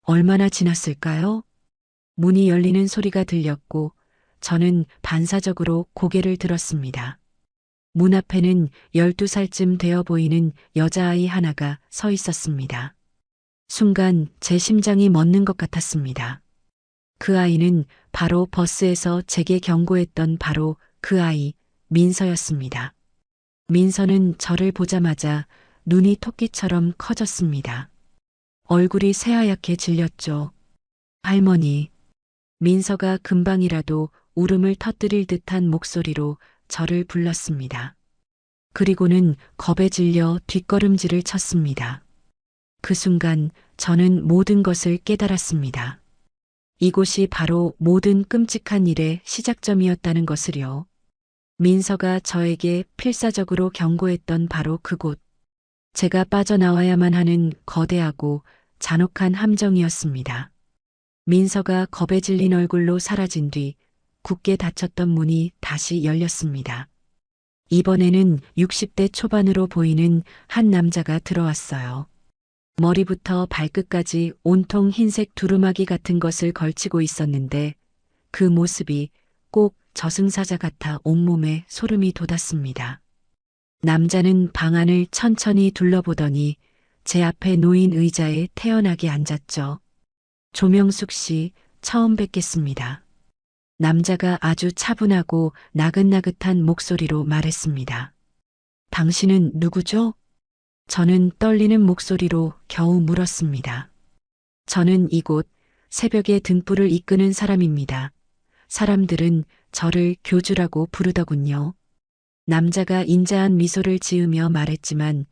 얼마나 지났을까요? 문이 열리는 소리가 들렸고 저는 반사적으로 고개를 들었습니다. 문 앞에는 12살쯤 되어 보이는 여자아이 하나가 서 있었습니다. 순간 제 심장이 멎는 것 같았습니다. 그 아이는 바로 버스에서 제게 경고했던 바로 그 아이, 민서였습니다. 민서는 저를 보자마자 눈이 토끼처럼 커졌습니다. 얼굴이 새하얗게 질렸죠. 할머니. 민서가 금방이라도 울음을 터뜨릴 듯한 목소리로 저를 불렀습니다. 그리고는 겁에 질려 뒷걸음질을 쳤습니다. 그 순간 저는 모든 것을 깨달았습니다. 이곳이 바로 모든 끔찍한 일의 시작점이었다는 것을요. 민서가 저에게 필사적으로 경고했던 바로 그곳. 제가 빠져나와야만 하는 거대하고 잔혹한 함정이었습니다. 민서가 겁에 질린 얼굴로 사라진 뒤 굳게 닫혔던 문이 다시 열렸습니다. 이번에는 60대 초반으로 보이는 한 남자가 들어왔어요. 머리부터 발끝까지 온통 흰색 두루마기 같은 것을 걸치고 있었는데 그 모습이 꼭 저승사자 같아 온몸에 소름이 돋았습니다. 남자는 방 안을 천천히 둘러보더니 제 앞에 놓인 의자에 태연하게 앉았죠. 조명숙 씨, 처음 뵙겠습니다. 남자가 아주 차분하고 나긋나긋한 목소리로 말했습니다. 당신은 누구죠? 저는 떨리는 목소리로 겨우 물었습니다. 저는 이곳 새벽의 등불을 이끄는 사람입니다. 사람들은 저를 교주라고 부르더군요. 남자가 인자한 미소를 지으며 말했지만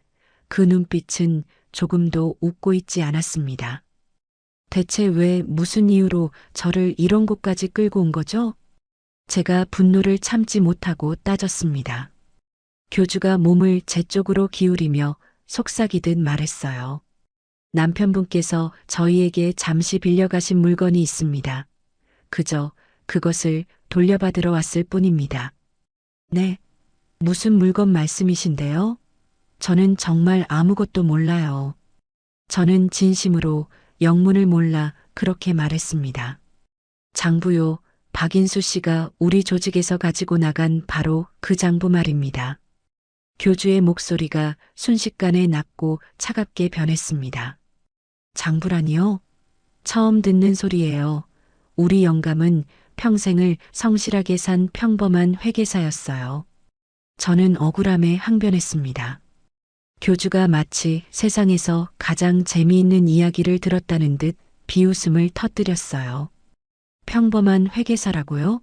그 눈빛은 조금도 웃고 있지 않았습니다. 대체 왜 무슨 이유로 저를 이런 곳까지 끌고 온 거죠? 제가 분노를 참지 못하고 따졌습니다. 교주가 몸을 제 쪽으로 기울이며 속삭이듯 말했어요. 남편분께서 저희에게 잠시 빌려가신 물건이 있습니다. 그저 그것을 돌려받으러 왔을 뿐입니다. 네, 무슨 물건 말씀이신데요? 저는 정말 아무것도 몰라요. 저는 진심으로 영문을 몰라 그렇게 말했습니다. 장부요, 박인수 씨가 우리 조직에서 가지고 나간 바로 그 장부 말입니다. 교주의 목소리가 순식간에 낮고 차갑게 변했습니다. 장부라니요? 처음 듣는 소리예요. 우리 영감은 평생을 성실하게 산 평범한 회계사였어요. 저는 억울함에 항변했습니다. 교주가 마치 세상에서 가장 재미있는 이야기를 들었다는 듯 비웃음을 터뜨렸어요. 평범한 회계사라고요?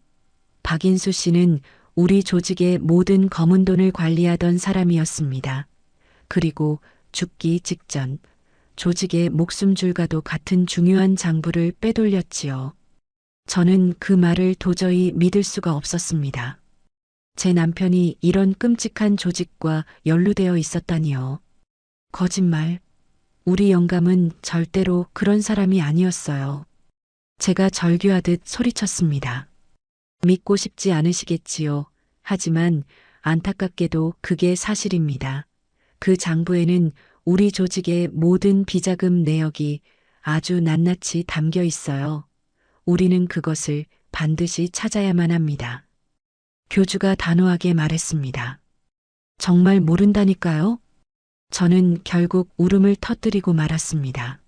박인수 씨는 우리 조직의 모든 검은 돈을 관리하던 사람이었습니다. 그리고 죽기 직전 조직의 목숨줄과도 같은 중요한 장부를 빼돌렸지요. 저는 그 말을 도저히 믿을 수가 없었습니다. 제 남편이 이런 끔찍한 조직과 연루되어 있었다니요. 거짓말. 우리 영감은 절대로 그런 사람이 아니었어요. 제가 절규하듯 소리쳤습니다. 믿고 싶지 않으시겠지요. 하지만 안타깝게도 그게 사실입니다. 그 장부에는 우리 조직의 모든 비자금 내역이 아주 낱낱이 담겨 있어요. 우리는 그것을 반드시 찾아야만 합니다. 교주가 단호하게 말했습니다. 정말 모른다니까요? 저는 결국 울음을 터뜨리고 말았습니다.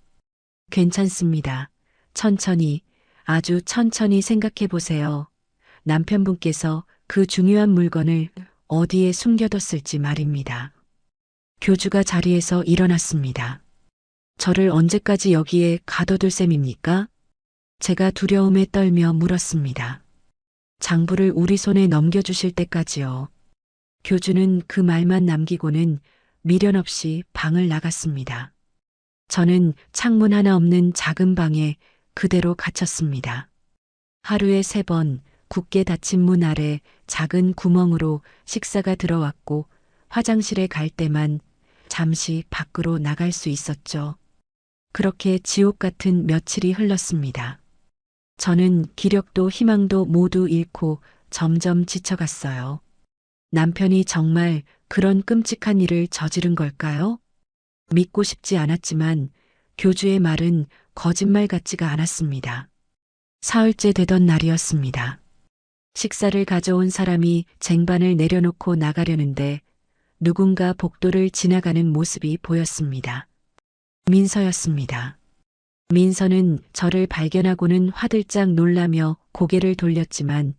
괜찮습니다. 천천히, 아주 천천히 생각해 보세요. 남편분께서 그 중요한 물건을 어디에 숨겨뒀을지 말입니다. 교주가 자리에서 일어났습니다. 저를 언제까지 여기에 가둬둘 셈입니까? 제가 두려움에 떨며 물었습니다. 장부를 우리 손에 넘겨주실 때까지요. 교주는 그 말만 남기고는 미련 없이 방을 나갔습니다. 저는 창문 하나 없는 작은 방에 그대로 갇혔습니다. 하루에 3번 굳게 닫힌 문 아래 작은 구멍으로 식사가 들어왔고 화장실에 갈 때만 잠시 밖으로 나갈 수 있었죠. 그렇게 지옥 같은 며칠이 흘렀습니다. 저는 기력도 희망도 모두 잃고 점점 지쳐갔어요. 남편이 정말 그런 끔찍한 일을 저지른 걸까요? 믿고 싶지 않았지만 교주의 말은 거짓말 같지가 않았습니다. 사흘째 되던 날이었습니다. 식사를 가져온 사람이 쟁반을 내려놓고 나가려는데 누군가 복도를 지나가는 모습이 보였습니다. 민서였습니다. 민서는 저를 발견하고는 화들짝 놀라며 고개를 돌렸지만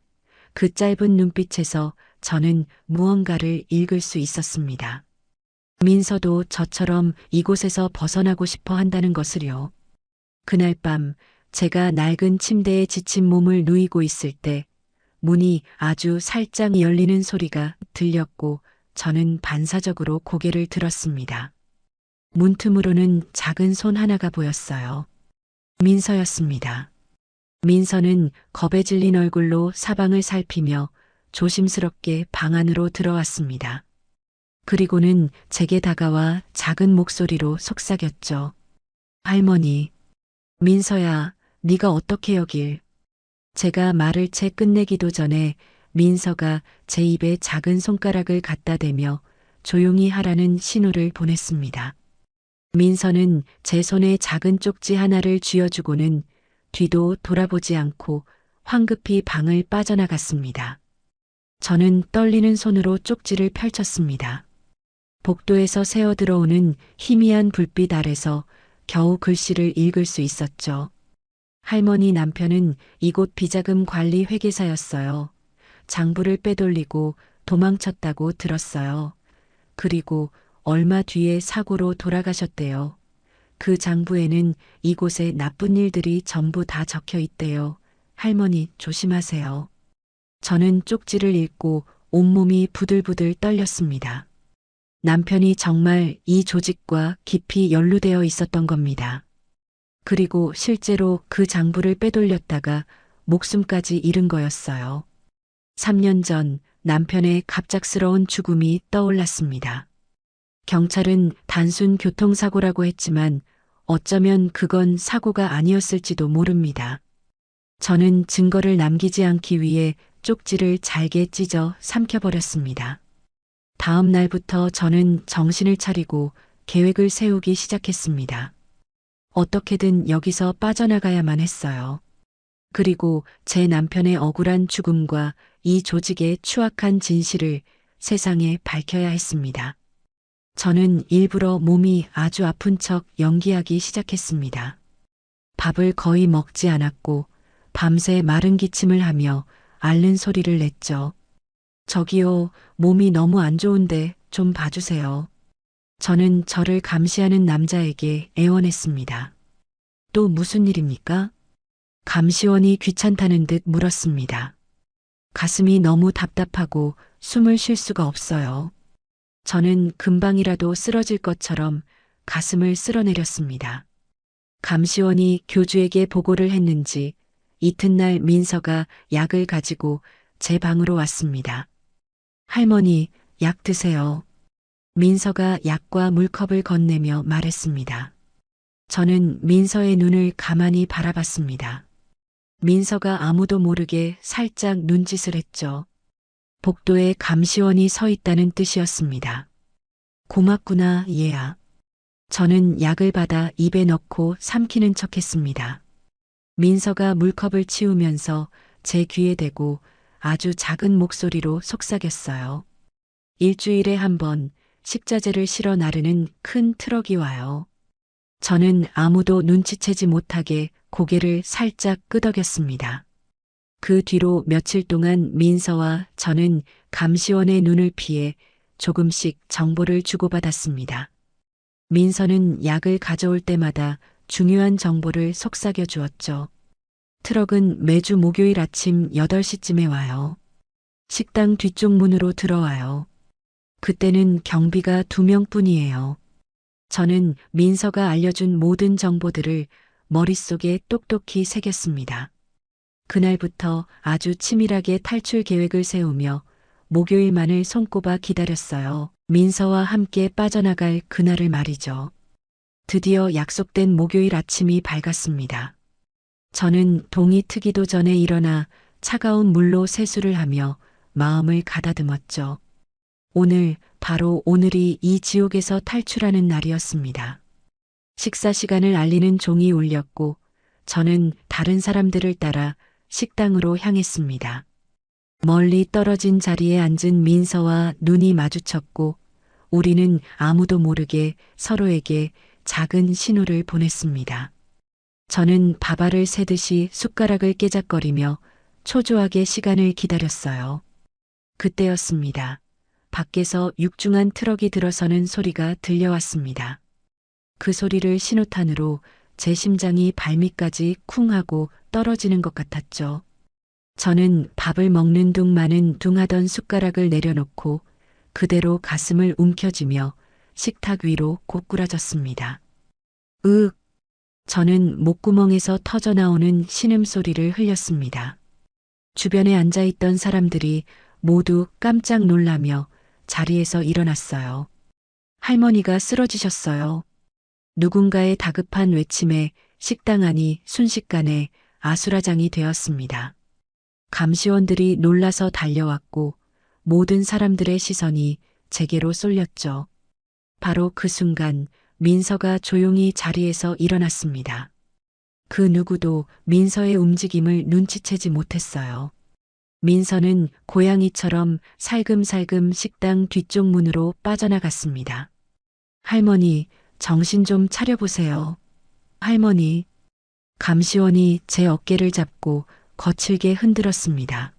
그 짧은 눈빛에서 저는 무언가를 읽을 수 있었습니다. 민서도 저처럼 이곳에서 벗어나고 싶어 한다는 것을요. 그날 밤 제가 낡은 침대에 지친 몸을 누이고 있을 때 문이 아주 살짝 열리는 소리가 들렸고 저는 반사적으로 고개를 들었습니다. 문틈으로는 작은 손 하나가 보였어요. 민서였습니다. 민서는 겁에 질린 얼굴로 사방을 살피며 조심스럽게 방 안으로 들어왔습니다. 그리고는 제게 다가와 작은 목소리로 속삭였죠. 할머니, 민서야, 네가 어떻게 여길? 제가 말을 채 끝내기도 전에 민서가 제 입에 작은 손가락을 갖다 대며 조용히 하라는 신호를 보냈습니다. 민서는 제 손에 작은 쪽지 하나를 쥐어주고는 뒤도 돌아보지 않고 황급히 방을 빠져나갔습니다. 저는 떨리는 손으로 쪽지를 펼쳤습니다. 복도에서 새어 들어오는 희미한 불빛 아래서 겨우 글씨를 읽을 수 있었죠. 할머니 남편은 이곳 비자금 관리 회계사였어요. 장부를 빼돌리고 도망쳤다고 들었어요. 그리고 얼마 뒤에 사고로 돌아가셨대요. 그 장부에는 이곳의 나쁜 일들이 전부 다 적혀 있대요. 할머니 조심하세요. 저는 쪽지를 읽고 온몸이 부들부들 떨렸습니다. 남편이 정말 이 조직과 깊이 연루되어 있었던 겁니다. 그리고 실제로 그 장부를 빼돌렸다가 목숨까지 잃은 거였어요. 3년 전 남편의 갑작스러운 죽음이 떠올랐습니다. 경찰은 단순 교통사고라고 했지만 어쩌면 그건 사고가 아니었을지도 모릅니다. 저는 증거를 남기지 않기 위해 쪽지를 잘게 찢어 삼켜버렸습니다. 다음 날부터 저는 정신을 차리고 계획을 세우기 시작했습니다. 어떻게든 여기서 빠져나가야만 했어요. 그리고 제 남편의 억울한 죽음과 이 조직의 추악한 진실을 세상에 밝혀야 했습니다. 저는 일부러 몸이 아주 아픈 척 연기하기 시작했습니다. 밥을 거의 먹지 않았고 밤새 마른 기침을 하며 앓는 소리를 냈죠. 저기요, 몸이 너무 안 좋은데 좀 봐주세요. 저는 저를 감시하는 남자에게 애원했습니다. 또 무슨 일입니까? 감시원이 귀찮다는 듯 물었습니다. 가슴이 너무 답답하고 숨을 쉴 수가 없어요. 저는 금방이라도 쓰러질 것처럼 가슴을 쓸어내렸습니다. 감시원이 교주에게 보고를 했는지 이튿날 민서가 약을 가지고 제 방으로 왔습니다. 할머니, 약 드세요. 민서가 약과 물컵을 건네며 말했습니다. 저는 민서의 눈을 가만히 바라봤습니다. 민서가 아무도 모르게 살짝 눈짓을 했죠. 복도에 감시원이 서 있다는 뜻이었습니다. 고맙구나, 얘야. 저는 약을 받아 입에 넣고 삼키는 척 했습니다. 민서가 물컵을 치우면서 제 귀에 대고 아주 작은 목소리로 속삭였어요. 일주일에 한 번 식자재를 실어 나르는 큰 트럭이 와요. 저는 아무도 눈치채지 못하게 고개를 살짝 끄덕였습니다. 그 뒤로 며칠 동안 민서와 저는 감시원의 눈을 피해 조금씩 정보를 주고받았습니다. 민서는 약을 가져올 때마다 중요한 정보를 속삭여 주었죠. 트럭은 매주 목요일 아침 8시쯤에 와요. 식당 뒤쪽 문으로 들어와요. 그때는 경비가 2명뿐이에요. 저는 민서가 알려준 모든 정보들을 머릿속에 똑똑히 새겼습니다. 그날부터 아주 치밀하게 탈출 계획을 세우며 목요일만을 손꼽아 기다렸어요. 민서와 함께 빠져나갈 그날을 말이죠. 드디어 약속된 목요일 아침이 밝았습니다. 저는 동이 트기도 전에 일어나 차가운 물로 세수를 하며 마음을 가다듬었죠. 오늘, 바로 오늘이 이 지옥에서 탈출하는 날이었습니다. 식사 시간을 알리는 종이 울렸고 저는 다른 사람들을 따라 식당으로 향했습니다. 멀리 떨어진 자리에 앉은 민서와 눈이 마주쳤고 우리는 아무도 모르게 서로에게 작은 신호를 보냈습니다. 저는 밥알을 세듯이 숟가락을 깨작거리며 초조하게 시간을 기다렸어요. 그때였습니다. 밖에서 육중한 트럭이 들어서는 소리가 들려왔습니다. 그 소리를 신호탄으로 제 심장이 발밑까지 쿵 하고 떨어지는 것 같았죠. 저는 밥을 먹는 둥 둥하던 숟가락을 내려놓고 그대로 가슴을 움켜쥐며 식탁 위로 고꾸라졌습니다. 으윽! 저는 목구멍에서 터져나오는 신음소리를 흘렸습니다. 주변에 앉아있던 사람들이 모두 깜짝 놀라며 자리에서 일어났어요. 할머니가 쓰러지셨어요. 누군가의 다급한 외침에 식당 안이 순식간에 아수라장이 되었습니다. 감시원들이 놀라서 달려왔고 모든 사람들의 시선이 제게로 쏠렸죠. 바로 그 순간 민서가 조용히 자리에서 일어났습니다. 그 누구도 민서의 움직임을 눈치채지 못했어요. 민서는 고양이처럼 살금살금 식당 뒤쪽 문으로 빠져나갔습니다. 할머니, 정신 좀 차려보세요. 할머니. 감시원이 제 어깨를 잡고 거칠게 흔들었습니다.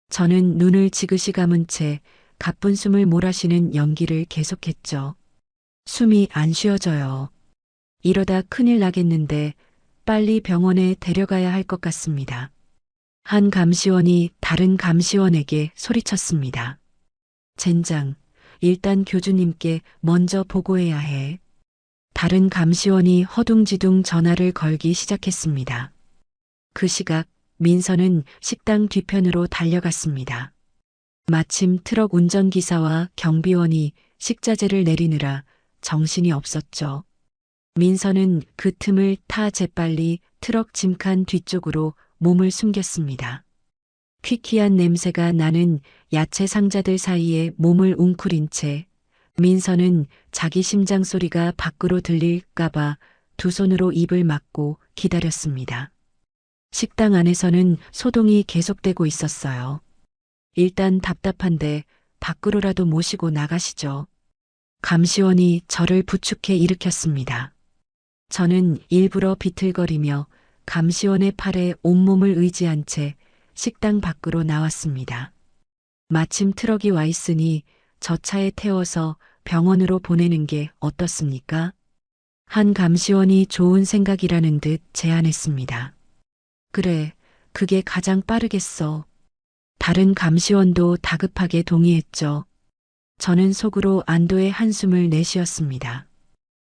저는 눈을 지그시 감은 채 가쁜 숨을 몰아쉬는 연기를 계속했죠. 숨이 안 쉬어져요. 이러다 큰일 나겠는데 빨리 병원에 데려가야 할 것 같습니다. 한 감시원이 다른 감시원에게 소리쳤습니다. 젠장, 일단 교주님께 먼저 보고해야 해. 다른 감시원이 허둥지둥 전화를 걸기 시작했습니다. 그 시각 민서는 식당 뒤편으로 달려갔습니다. 마침 트럭 운전기사와 경비원이 식자재를 내리느라 정신이 없었죠. 민서는 그 틈을 타 재빨리 트럭 짐칸 뒤쪽으로 몸을 숨겼습니다. 퀴퀴한 냄새가 나는 야채 상자들 사이에 몸을 웅크린 채 민서는 자기 심장 소리가 밖으로 들릴까봐 두 손으로 입을 막고 기다렸습니다. 식당 안에서는 소동이 계속되고 있었어요. 일단 답답한데 밖으로라도 모시고 나가시죠. 감시원이 저를 부축해 일으켰습니다. 저는 일부러 비틀거리며 감시원의 팔에 온몸을 의지한 채 식당 밖으로 나왔습니다. 마침 트럭이 와 있으니 저 차에 태워서 병원으로 보내는 게 어떻습니까? 한 감시원이 좋은 생각이라는 듯 제안했습니다. 그래, 그게 가장 빠르겠어. 다른 감시원도 다급하게 동의했죠. 저는 속으로 안도의 한숨을 내쉬었습니다.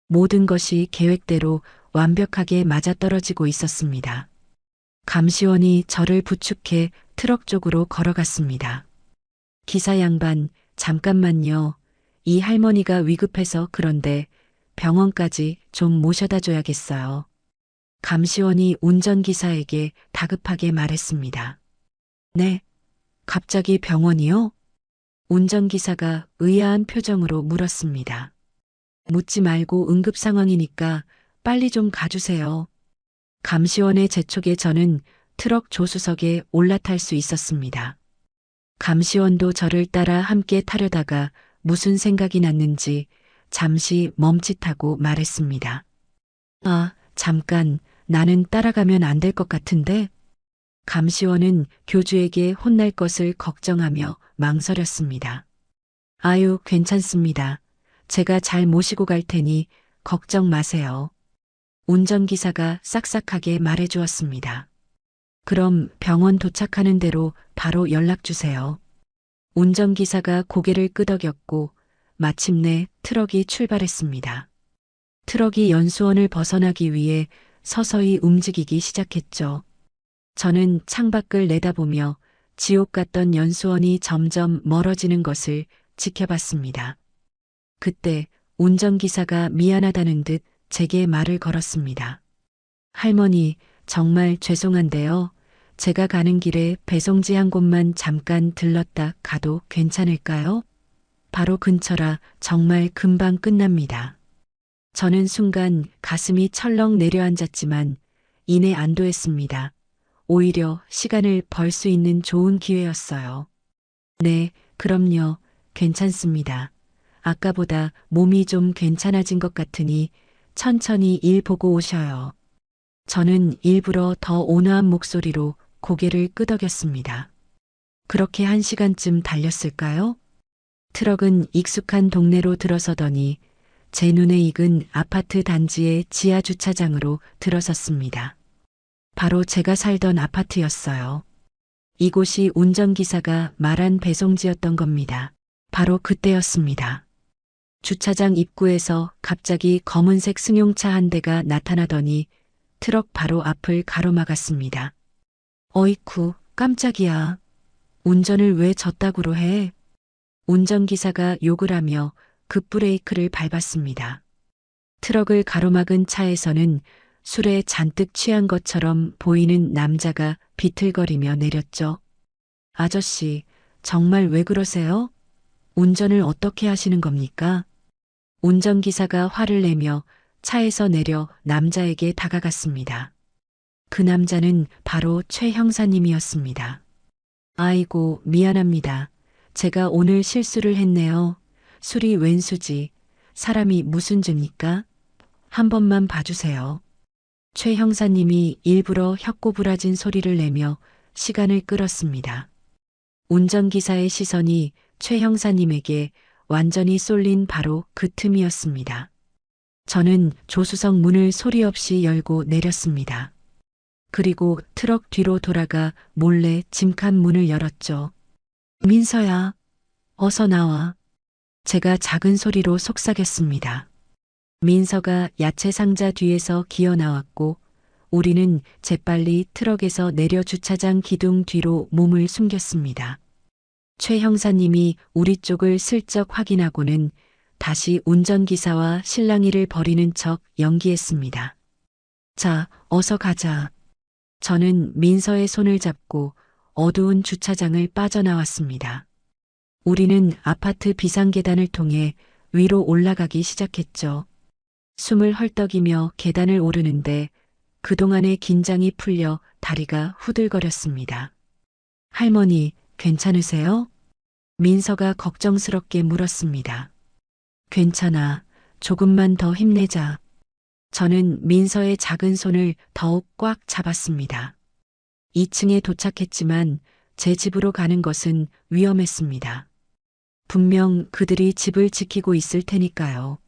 모든 것이 계획대로 완벽하게 맞아떨어지고 있었습니다. 감시원이 저를 부축해 트럭 쪽으로 걸어갔습니다. 기사 양반, 잠깐만요. 이 할머니가 위급해서 그런데 병원까지 좀 모셔다 줘야겠어요. 감시원이 운전기사에게 다급하게 말했습니다. 네? 갑자기 병원이요? 운전기사가 의아한 표정으로 물었습니다. 묻지 말고 응급 상황이니까 빨리 좀 가주세요. 감시원의 재촉에 저는 트럭 조수석에 올라탈 수 있었습니다. 감시원도 저를 따라 함께 타려다가 무슨 생각이 났는지 잠시 멈칫하고 말했습니다. 아, 잠깐, 나는 따라가면 안 될 것 같은데? 감시원은 교주에게 혼날 것을 걱정하며 망설였습니다. 아유, 괜찮습니다. 제가 잘 모시고 갈 테니 걱정 마세요. 운전기사가 싹싹하게 말해주었습니다. 그럼 병원 도착하는 대로 바로 연락 주세요. 운전기사가 고개를 끄덕였고 마침내 트럭이 출발했습니다. 트럭이 연수원을 벗어나기 위해 서서히 움직이기 시작했죠. 저는 창밖을 내다보며 지옥 같던 연수원이 점점 멀어지는 것을 지켜봤습니다. 그때 운전기사가 미안하다는 듯 제게 말을 걸었습니다. 할머니, 정말 죄송한데요. 제가 가는 길에 배송지 한 곳만 잠깐 들렀다 가도 괜찮을까요? 바로 근처라 정말 금방 끝납니다. 저는 순간 가슴이 철렁 내려앉았지만 이내 안도했습니다. 오히려 시간을 벌 수 있는 좋은 기회였어요. 네, 그럼요. 괜찮습니다. 아까보다 몸이 좀 괜찮아진 것 같으니 천천히 일 보고 오셔요. 저는 일부러 더 온화한 목소리로 고개를 끄덕였습니다. 그렇게 1시간쯤 달렸을까요? 트럭은 익숙한 동네로 들어서더니 제 눈에 익은 아파트 단지의 지하 주차장으로 들어섰습니다. 바로 제가 살던 아파트였어요. 이곳이 운전기사가 말한 배송지였던 겁니다. 바로 그때였습니다. 주차장 입구에서 갑자기 검은색 승용차 한 대가 나타나더니 트럭 바로 앞을 가로막았습니다. 어이쿠, 깜짝이야. 운전을 왜 저따구로 해? 운전기사가 욕을 하며 급브레이크를 밟았습니다. 트럭을 가로막은 차에서는 술에 잔뜩 취한 것처럼 보이는 남자가 비틀거리며 내렸죠. 아저씨, 정말 왜 그러세요? 운전을 어떻게 하시는 겁니까? 운전기사가 화를 내며 차에서 내려 남자에게 다가갔습니다. 그 남자는 바로 최 형사님이었습니다. 아이고, 미안합니다. 제가 오늘 실수를 했네요. 술이 웬수지. 사람이 무슨 죄입니까? 한 번만 봐주세요. 최 형사님이 일부러 혀꼬부라진 소리를 내며 시간을 끌었습니다. 운전기사의 시선이 최 형사님에게 완전히 쏠린 바로 그 틈이었습니다. 저는 조수석 문을 소리 없이 열고 내렸습니다. 그리고 트럭 뒤로 돌아가 몰래 짐칸 문을 열었죠. 민서야, 어서 나와. 제가 작은 소리로 속삭였습니다. 민서가 야채 상자 뒤에서 기어 나왔고 우리는 재빨리 트럭에서 내려 주차장 기둥 뒤로 몸을 숨겼습니다. 최 형사님이 우리 쪽을 슬쩍 확인하고는 다시 운전기사와 실랑이를 벌이는 척 연기했습니다. 자, 어서 가자. 저는 민서의 손을 잡고 어두운 주차장을 빠져나왔습니다. 우리는 아파트 비상계단을 통해 위로 올라가기 시작했죠. 숨을 헐떡이며 계단을 오르는데 그동안의 긴장이 풀려 다리가 후들거렸습니다. 할머니, 괜찮으세요? 민서가 걱정스럽게 물었습니다. 괜찮아. 조금만 더 힘내자. 저는 민서의 작은 손을 더욱 꽉 잡았습니다. 2층에 도착했지만 제 집으로 가는 것은 위험했습니다. 분명 그들이 집을 지키고 있을 테니까요.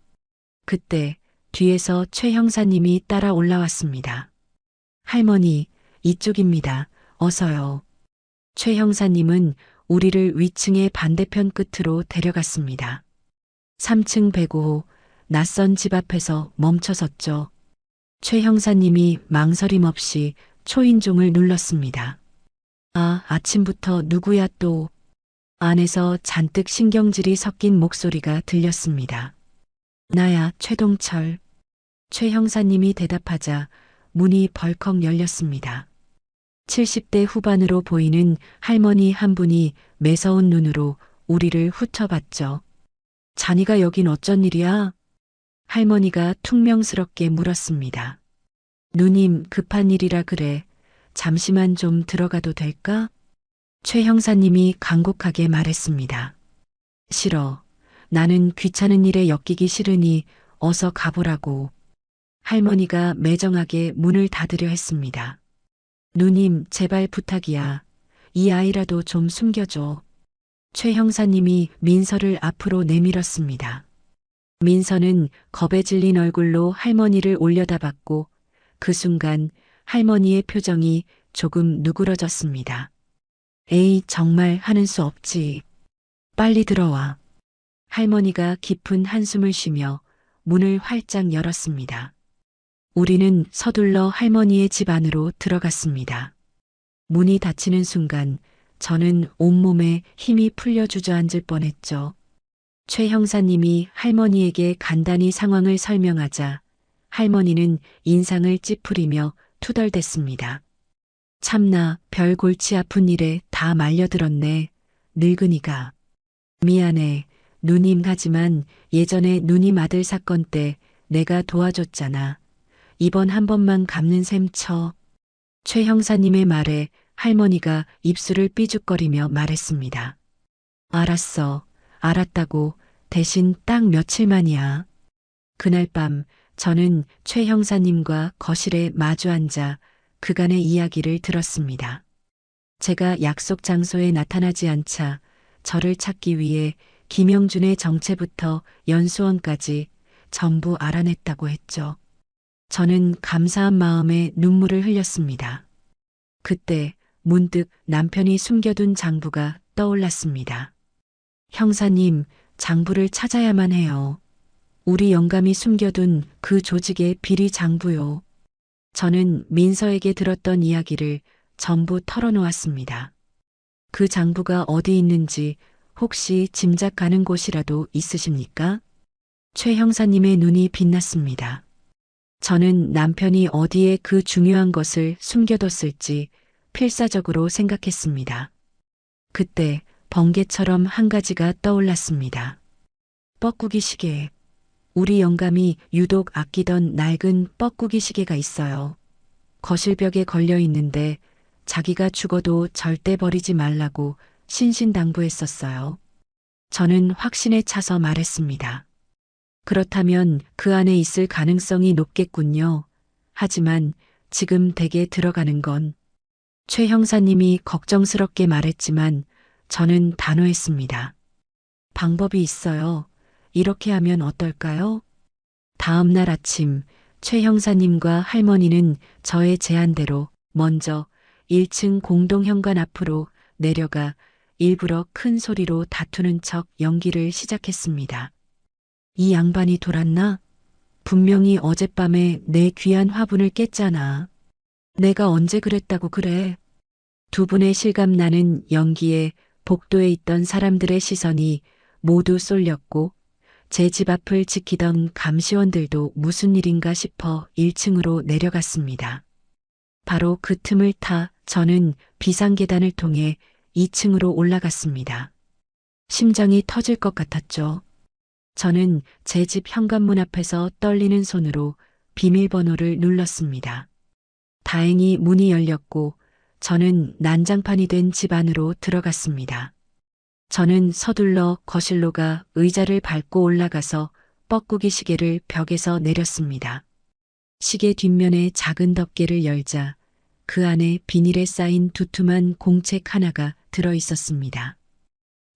그때 뒤에서 최 형사님이 따라 올라왔습니다. 할머니, 이쪽입니다. 어서요. 최 형사님은 우리를 위층의 반대편 끝으로 데려갔습니다. 3층 105호 낯선 집 앞에서 멈춰섰죠. 최 형사님이 망설임 없이 초인종을 눌렀습니다. 아, 아침부터 누구야 또. 안에서 잔뜩 신경질이 섞인 목소리가 들렸습니다. 나야, 최동철. 최 형사님이 대답하자 문이 벌컥 열렸습니다. 70대 후반으로 보이는 할머니 한 분이 매서운 눈으로 우리를 훑어봤죠. 자니가 여긴 어쩐 일이야? 할머니가 퉁명스럽게 물었습니다. 누님, 급한 일이라 그래. 잠시만 좀 들어가도 될까? 최 형사님이 간곡하게 말했습니다. 싫어. 나는 귀찮은 일에 엮이기 싫으니 어서 가보라고. 할머니가 매정하게 문을 닫으려 했습니다. 누님, 제발 부탁이야. 이 아이라도 좀 숨겨줘. 최 형사님이 민서를 앞으로 내밀었습니다. 민서는 겁에 질린 얼굴로 할머니를 올려다봤고 그 순간 할머니의 표정이 조금 누그러졌습니다. 에이, 정말 하는 수 없지. 빨리 들어와. 할머니가 깊은 한숨을 쉬며 문을 활짝 열었습니다. 우리는 서둘러 할머니의 집 안으로 들어갔습니다. 문이 닫히는 순간 저는 온몸에 힘이 풀려 주저앉을 뻔했죠. 최 형사님이 할머니에게 간단히 상황을 설명하자 할머니는 인상을 찌푸리며 투덜댔습니다. 참나, 별 골치 아픈 일에 다 말려들었네. 늙은이가. 미안해. 누님, 하지만 예전에 누님 아들 사건 때 내가 도와줬잖아. 이번 한 번만 갚는 셈 쳐. 최 형사님의 말에 할머니가 입술을 삐죽거리며 말했습니다. 알았어. 알았다고. 대신 딱 며칠만이야. 그날 밤 저는 최 형사님과 거실에 마주 앉아 그간의 이야기를 들었습니다. 제가 약속 장소에 나타나지 않자 저를 찾기 위해 김영준의 정체부터 연수원까지 전부 알아냈다고 했죠. 저는 감사한 마음에 눈물을 흘렸습니다. 그때 문득 남편이 숨겨둔 장부가 떠올랐습니다. 형사님, 장부를 찾아야만 해요. 우리 영감이 숨겨둔 그 조직의 비리 장부요. 저는 민서에게 들었던 이야기를 전부 털어놓았습니다. 그 장부가 어디 있는지 혹시 짐작 가는 곳이라도 있으십니까? 최 형사님의 눈이 빛났습니다. 저는 남편이 어디에 그 중요한 것을 숨겨뒀을지 필사적으로 생각했습니다. 그때 번개처럼 한 가지가 떠올랐습니다. 뻐꾸기 시계. 우리 영감이 유독 아끼던 낡은 뻐꾸기 시계가 있어요. 거실벽에 걸려 있는데 자기가 죽어도 절대 버리지 말라고 신신당부했었어요. 저는 확신에 차서 말했습니다. 그렇다면 그 안에 있을 가능성이 높겠군요. 하지만 지금 댁에 들어가는 건 최 형사님이 걱정스럽게 말했지만 저는 단호했습니다. 방법이 있어요. 이렇게 하면 어떨까요? 다음 날 아침 최 형사님과 할머니는 저의 제안대로 먼저 1층 공동현관 앞으로 내려가 일부러 큰 소리로 다투는 척 연기를 시작했습니다. 이 양반이 돌았나? 분명히 어젯밤에 내 귀한 화분을 깼잖아. 내가 언제 그랬다고 그래? 두 분의 실감나는 연기에 복도에 있던 사람들의 시선이 모두 쏠렸고 제 집 앞을 지키던 감시원들도 무슨 일인가 싶어 1층으로 내려갔습니다. 바로 그 틈을 타 저는 비상계단을 통해 2층으로 올라갔습니다. 심장이 터질 것 같았죠. 저는 제 집 현관문 앞에서 떨리는 손으로 비밀번호를 눌렀습니다. 다행히 문이 열렸고 저는 난장판이 된 집 안으로 들어갔습니다. 저는 서둘러 거실로 가 의자를 밟고 올라가서 뻐꾸기 시계를 벽에서 내렸습니다. 시계 뒷면에 작은 덮개를 열자 그 안에 비닐에 쌓인 두툼한 공책 하나가 들어 있었습니다.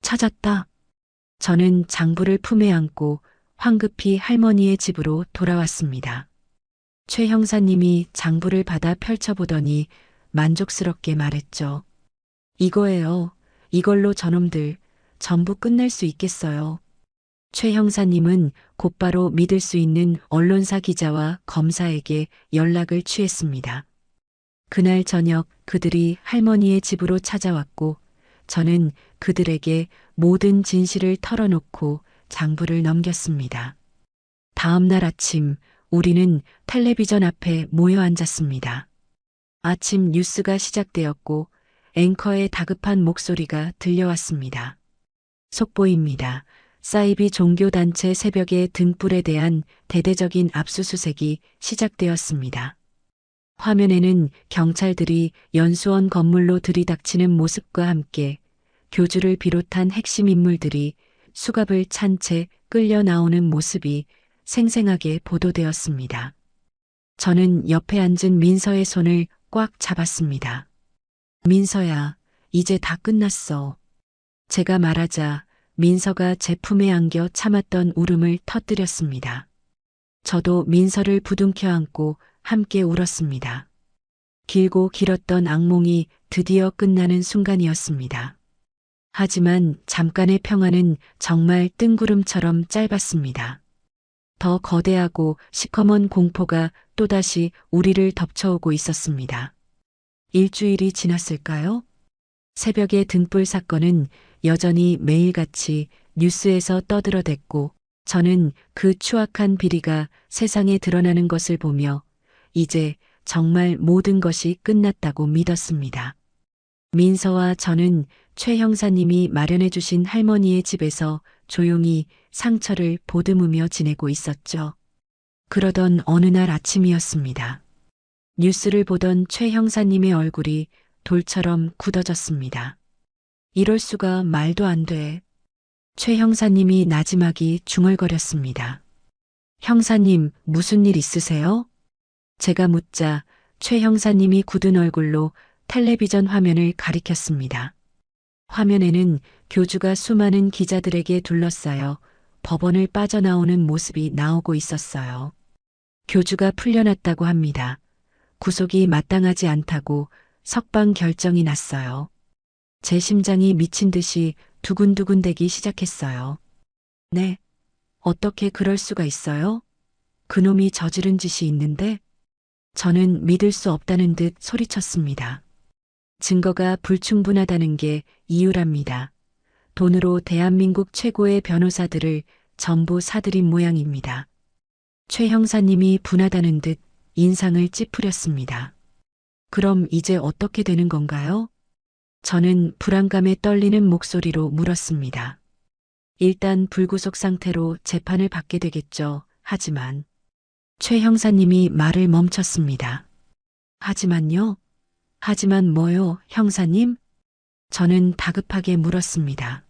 찾았다. 저는 장부를 품에 안고 황급히 할머니의 집으로 돌아왔습니다. 최 형사님이 장부를 받아 펼쳐보더니 만족스럽게 말했죠. 이거예요. 이걸로 저놈들 전부 끝낼 수 있겠어요. 최 형사님은 곧바로 믿을 수 있는 언론사 기자와 검사에게 연락을 취했습니다. 그날 저녁 그들이 할머니의 집으로 찾아왔고 저는 그들에게 모든 진실을 털어놓고 장부를 넘겼습니다. 다음 날 아침 우리는 텔레비전 앞에 모여 앉았습니다. 아침 뉴스가 시작되었고 앵커의 다급한 목소리가 들려왔습니다. 속보입니다. 사이비 종교단체 새벽의 등불에 대한 대대적인 압수수색이 시작되었습니다. 화면에는 경찰들이 연수원 건물로 들이닥치는 모습과 함께 교주를 비롯한 핵심 인물들이 수갑을 찬 채 끌려 나오는 모습이 생생하게 보도되었습니다. 저는 옆에 앉은 민서의 손을 꽉 잡았습니다. 민서야, 이제 다 끝났어. 제가 말하자 민서가 제 품에 안겨 참았던 울음을 터뜨렸습니다. 저도 민서를 부둥켜 안고 함께 울었습니다. 길고 길었던 악몽이 드디어 끝나는 순간이었습니다. 하지만 잠깐의 평화는 정말 뜬구름처럼 짧았습니다. 더 거대하고 시커먼 공포가 또다시 우리를 덮쳐오고 있었습니다. 일주일이 지났을까요? 새벽의 등불 사건은 여전히 매일같이 뉴스에서 떠들어댔고 저는 그 추악한 비리가 세상에 드러나는 것을 보며 이제 정말 모든 것이 끝났다고 믿었습니다. 민서와 저는 최 형사님이 마련해 주신 할머니의 집에서 조용히 상처를 보듬으며 지내고 있었죠. 그러던 어느 날 아침이었습니다. 뉴스를 보던 최 형사님의 얼굴이 돌처럼 굳어졌습니다. 이럴 수가 말도 안 돼. 최 형사님이 나지막이 중얼거렸습니다. 형사님, 무슨 일 있으세요? 제가 묻자 최 형사님이 굳은 얼굴로 텔레비전 화면을 가리켰습니다. 화면에는 교주가 수많은 기자들에게 둘러싸여 법원을 빠져나오는 모습이 나오고 있었어요. 교주가 풀려났다고 합니다. 구속이 마땅하지 않다고 석방 결정이 났어요. 제 심장이 미친 듯이 두근두근대기 시작했어요. 네, 어떻게 그럴 수가 있어요? 그놈이 저지른 짓이 있는데? 저는 믿을 수 없다는 듯 소리쳤습니다. 증거가 불충분하다는 게 이유랍니다. 돈으로 대한민국 최고의 변호사들을 전부 사들인 모양입니다. 최 형사님이 분하다는 듯 인상을 찌푸렸습니다. 그럼 이제 어떻게 되는 건가요? 저는 불안감에 떨리는 목소리로 물었습니다. 일단 불구속 상태로 재판을 받게 되겠죠. 하지만 최 형사님이 말을 멈췄습니다. 하지만요? 하지만 뭐요, 형사님? 저는 다급하게 물었습니다.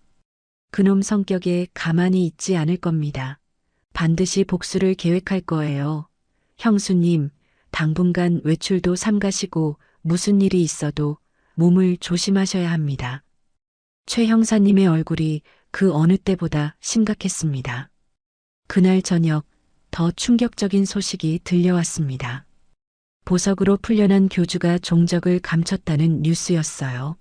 그놈 성격에 가만히 있지 않을 겁니다. 반드시 복수를 계획할 거예요. 형수님, 당분간 외출도 삼가시고 무슨 일이 있어도 몸을 조심하셔야 합니다. 최 형사님의 얼굴이 그 어느 때보다 심각했습니다. 그날 저녁 더 충격적인 소식이 들려왔습니다. 보석으로 풀려난 교주가 종적을 감췄다는 뉴스였어요.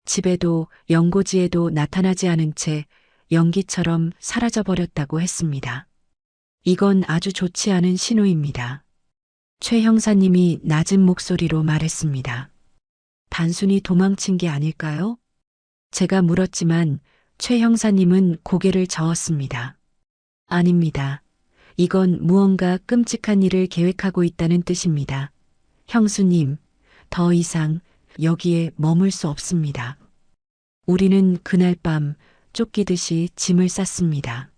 집에도 연고지에도 나타나지 않은 채 연기처럼 사라져버렸다고 했습니다. 이건 아주 좋지 않은 신호입니다. 최 형사님이 낮은 목소리로 말했습니다. 단순히 도망친 게 아닐까요? 제가 물었지만 최 형사님은 고개를 저었습니다. 아닙니다. 이건 무언가 끔찍한 일을 계획하고 있다는 뜻입니다. 형수님, 더 이상 여기에 머물 수 없습니다. 우리는 그날 밤 쫓기듯이 짐을 쌌습니다.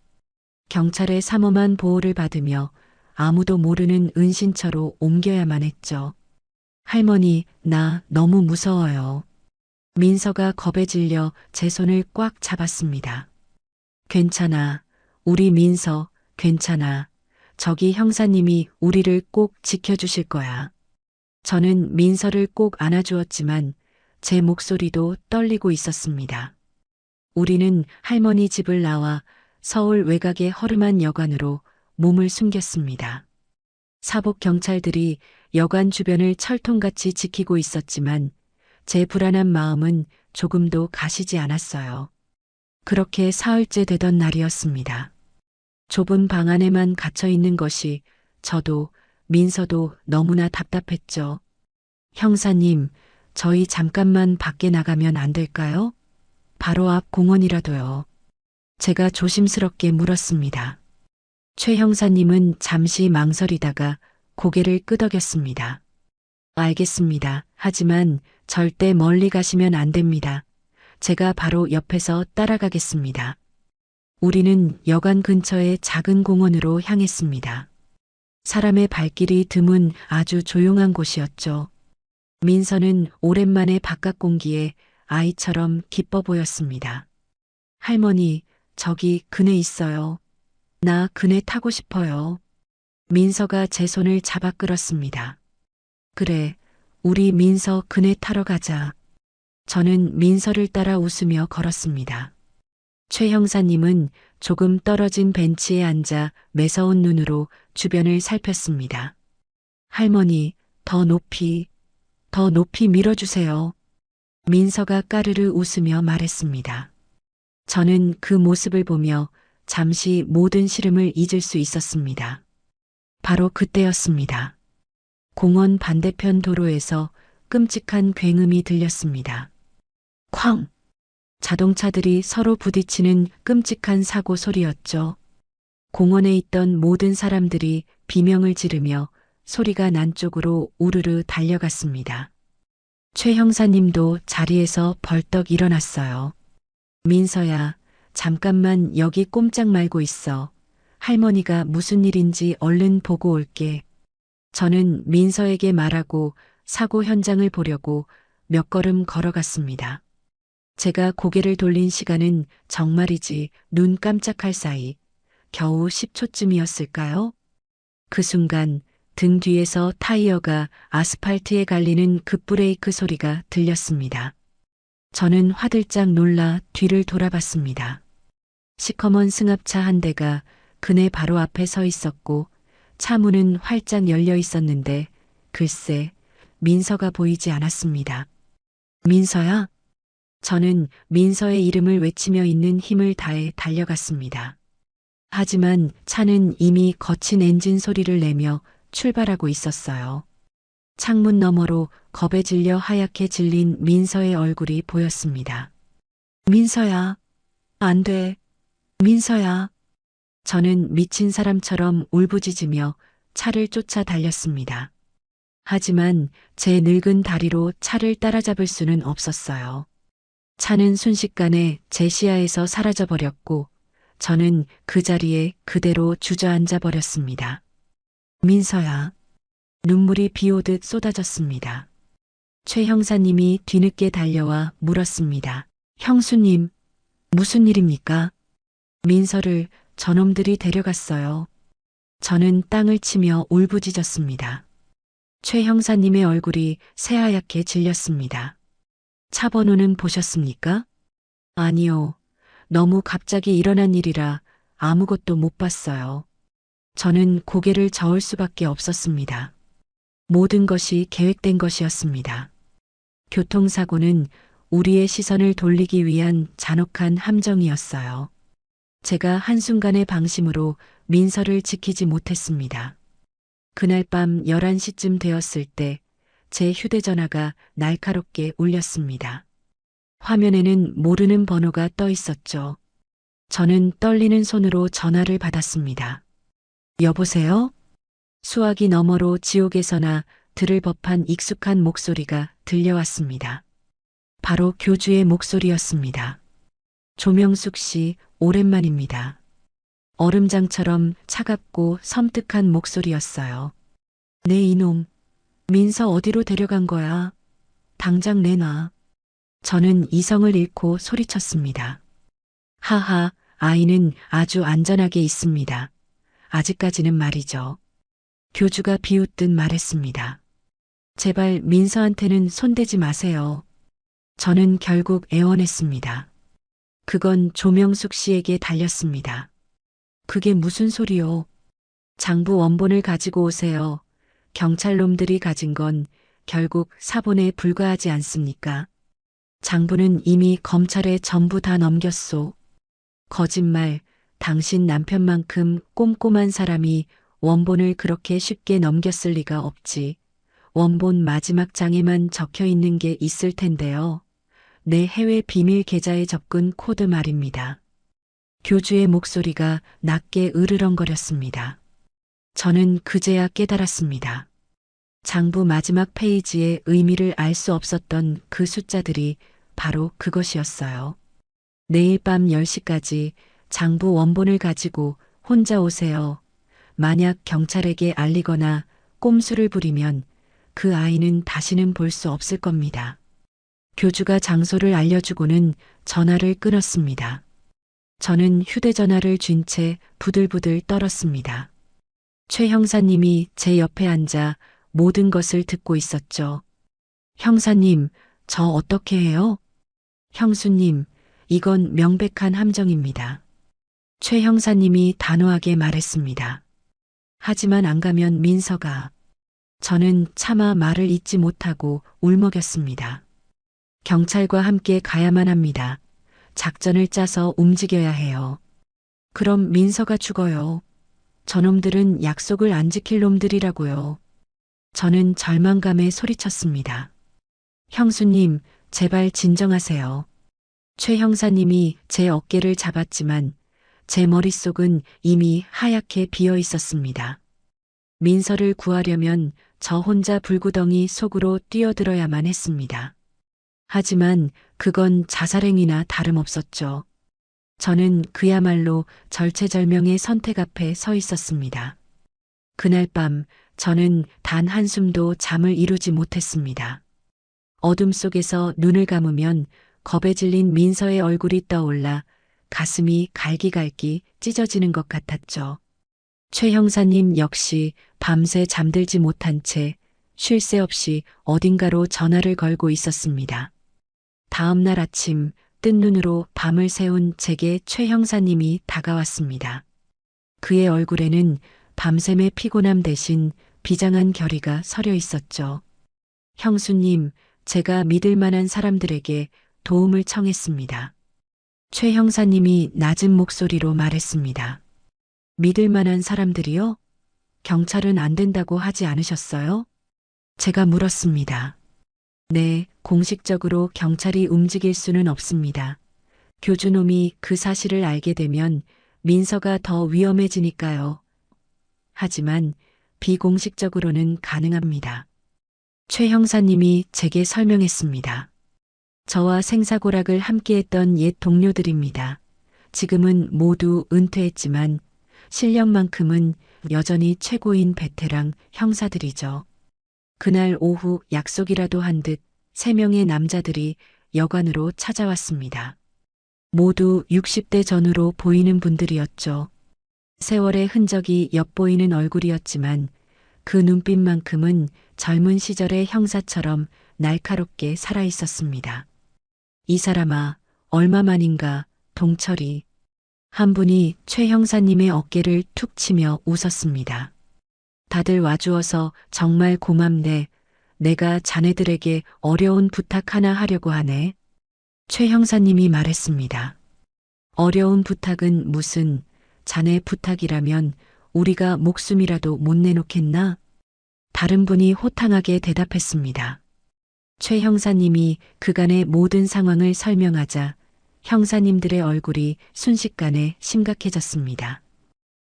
경찰의 삼엄한 보호를 받으며 아무도 모르는 은신처로 옮겨야만 했죠. 할머니, 나 너무 무서워요. 민서가 겁에 질려 제 손을 꽉 잡았습니다. 괜찮아. 우리 민서, 괜찮아. 저기 형사님이 우리를 꼭 지켜주실 거야. 저는 민서를 꼭 안아주었지만 제 목소리도 떨리고 있었습니다. 우리는 할머니 집을 나와 서울 외곽의 허름한 여관으로 몸을 숨겼습니다. 사복 경찰들이 여관 주변을 철통같이 지키고 있었지만 제 불안한 마음은 조금도 가시지 않았어요. 그렇게 사흘째 되던 날이었습니다. 좁은 방 안에만 갇혀 있는 것이 저도 민서도 너무나 답답했죠. 형사님, 저희 잠깐만 밖에 나가면 안 될까요? 바로 앞 공원이라도요. 제가 조심스럽게 물었습니다. 최 형사님은 잠시 망설이다가 고개를 끄덕였습니다. 알겠습니다. 하지만 절대 멀리 가시면 안 됩니다. 제가 바로 옆에서 따라가겠습니다. 우리는 여관 근처의 작은 공원으로 향했습니다. 사람의 발길이 드문 아주 조용한 곳이었죠. 민서는 오랜만에 바깥 공기에 아이처럼 기뻐 보였습니다. 할머니, 저기 그네 있어요. 나 그네 타고 싶어요. 민서가 제 손을 잡아 끌었습니다. 그래, 우리 민서 그네 타러 가자. 저는 민서를 따라 웃으며 걸었습니다. 최 형사님은 조금 떨어진 벤치에 앉아 매서운 눈으로 주변을 살폈습니다. 할머니, 더 높이 밀어주세요. 민서가 까르르 웃으며 말했습니다. 저는 그 모습을 보며 잠시 모든 시름을 잊을 수 있었습니다. 바로 그때였습니다. 공원 반대편 도로에서 끔찍한 굉음이 들렸습니다. 쾅! 자동차들이 서로 부딪히는 끔찍한 사고 소리였죠. 공원에 있던 모든 사람들이 비명을 지르며 소리가 난 쪽으로 우르르 달려갔습니다. 최 형사님도 자리에서 벌떡 일어났어요. 민서야, 잠깐만 여기 꼼짝 말고 있어. 할머니가 무슨 일인지 얼른 보고 올게. 저는 민서에게 말하고 사고 현장을 보려고 몇 걸음 걸어갔습니다. 제가 고개를 돌린 시간은 정말이지 눈 깜짝할 사이 겨우 10초쯤이었을까요? 그 순간 등 뒤에서 타이어가 아스팔트에 갈리는 급브레이크 소리가 들렸습니다. 저는 화들짝 놀라 뒤를 돌아봤습니다. 시커먼 승합차 한 대가 그네 바로 앞에 서 있었고 차 문은 활짝 열려 있었는데 글쎄 민서가 보이지 않았습니다. 민서야? 저는 민서의 이름을 외치며 있는 힘을 다해 달려갔습니다. 하지만 차는 이미 거친 엔진 소리를 내며 출발하고 있었어요. 창문 너머로 겁에 질려 하얗게 질린 민서의 얼굴이 보였습니다. 민서야, 안 돼. 민서야. 저는 미친 사람처럼 울부짖으며 차를 쫓아 달렸습니다. 하지만 제 늙은 다리로 차를 따라잡을 수는 없었어요. 차는 순식간에 제 시야에서 사라져 버렸고 저는 그 자리에 그대로 주저앉아 버렸습니다. 민서야. 눈물이 비오듯 쏟아졌습니다. 최 형사님이 뒤늦게 달려와 물었습니다. 형수님, 무슨 일입니까? 민서를 저놈들이 데려갔어요. 저는 땅을 치며 울부짖었습니다. 최 형사님의 얼굴이 새하얗게 질렸습니다. 차 번호는 보셨습니까? 아니요. 너무 갑자기 일어난 일이라 아무것도 못 봤어요. 저는 고개를 저을 수밖에 없었습니다. 모든 것이 계획된 것이었습니다. 교통사고는 우리의 시선을 돌리기 위한 잔혹한 함정이었어요. 제가 한순간의 방심으로 민서를 지키지 못했습니다. 그날 밤 11시쯤 되었을 때 제 휴대전화가 날카롭게 울렸습니다. 화면에는 모르는 번호가 떠 있었죠. 저는 떨리는 손으로 전화를 받았습니다. 여보세요? 수화기 너머로 지옥에서나 들을 법한 익숙한 목소리가 들려왔습니다. 바로 교주의 목소리였습니다. 조명숙 씨, 오랜만입니다. 얼음장처럼 차갑고 섬뜩한 목소리였어요. 네 이놈, 민서 어디로 데려간 거야? 당장 내놔. 저는 이성을 잃고 소리쳤습니다. 하하, 아이는 아주 안전하게 있습니다. 아직까지는 말이죠. 교주가 비웃듯 말했습니다. 제발 민서한테는 손대지 마세요. 저는 결국 애원했습니다. 그건 조명숙 씨에게 달렸습니다. 그게 무슨 소리요? 장부 원본을 가지고 오세요. 경찰놈들이 가진 건 결국 사본에 불과하지 않습니까? 장부는 이미 검찰에 전부 다 넘겼소. 거짓말, 당신 남편만큼 꼼꼼한 사람이 원본을 그렇게 쉽게 넘겼을 리가 없지. 원본 마지막 장에만 적혀 있는 게 있을 텐데요. 내 해외 비밀 계좌에 접근 코드 말입니다. 교주의 목소리가 낮게 으르렁거렸습니다. 저는 그제야 깨달았습니다. 장부 마지막 페이지의 의미를 알 수 없었던 그 숫자들이 바로 그것이었어요. 내일 밤 10시까지 장부 원본을 가지고 혼자 오세요. 만약 경찰에게 알리거나 꼼수를 부리면 그 아이는 다시는 볼 수 없을 겁니다. 교주가 장소를 알려주고는 전화를 끊었습니다. 저는 휴대전화를 쥔 채 부들부들 떨었습니다. 최 형사님이 제 옆에 앉아 모든 것을 듣고 있었죠. 형사님, 저 어떻게 해요? 형수님, 이건 명백한 함정입니다. 최 형사님이 단호하게 말했습니다. 하지만 안 가면 민서가. 저는 차마 말을 잇지 못하고 울먹였습니다. 경찰과 함께 가야만 합니다. 작전을 짜서 움직여야 해요. 그럼 민서가 죽어요. 저놈들은 약속을 안 지킬 놈들이라고요. 저는 절망감에 소리쳤습니다. 형수님, 제발 진정하세요. 최 형사님이 제 어깨를 잡았지만 제 머릿속은 이미 하얗게 비어 있었습니다. 민서를 구하려면 저 혼자 불구덩이 속으로 뛰어들어야만 했습니다. 하지만 그건 자살행위나 다름없었죠. 저는 그야말로 절체절명의 선택 앞에 서 있었습니다. 그날 밤 저는 단 한숨도 잠을 이루지 못했습니다. 어둠 속에서 눈을 감으면 겁에 질린 민서의 얼굴이 떠올라 가슴이 갈기갈기 찢어지는 것 같았죠. 최 형사님 역시 밤새 잠들지 못한 채 쉴 새 없이 어딘가로 전화를 걸고 있었습니다. 다음 날 아침 뜬 눈으로 밤을 새운 제게 최 형사님이 다가왔습니다. 그의 얼굴에는 밤샘의 피곤함 대신 비장한 결의가 서려 있었죠. 형수님, 제가 믿을 만한 사람들에게 도움을 청했습니다. 최 형사님이 낮은 목소리로 말했습니다. 믿을 만한 사람들이요? 경찰은 안 된다고 하지 않으셨어요? 제가 물었습니다. 네, 공식적으로 경찰이 움직일 수는 없습니다. 교주놈이 그 사실을 알게 되면 민서가 더 위험해지니까요. 하지만 비공식적으로는 가능합니다. 최 형사님이 제게 설명했습니다. 저와 생사고락을 함께했던 옛 동료들입니다. 지금은 모두 은퇴했지만 실력만큼은 여전히 최고인 베테랑 형사들이죠. 그날 오후 약속이라도 한 듯 3명의 남자들이 여관으로 찾아왔습니다. 모두 60대 전후로 보이는 분들이었죠. 세월의 흔적이 엿보이는 얼굴이었지만 그 눈빛만큼은 젊은 시절의 형사처럼 날카롭게 살아있었습니다. 이 사람아, 얼마만인가, 동철이. 한 분이 최 형사님의 어깨를 툭 치며 웃었습니다. 다들 와주어서 정말 고맙네. 내가 자네들에게 어려운 부탁 하나 하려고 하네. 최 형사님이 말했습니다. 어려운 부탁은 무슨, 자네 부탁이라면 우리가 목숨이라도 못 내놓겠나? 다른 분이 호탕하게 대답했습니다. 최 형사님이 그간의 모든 상황을 설명하자 형사님들의 얼굴이 순식간에 심각해졌습니다.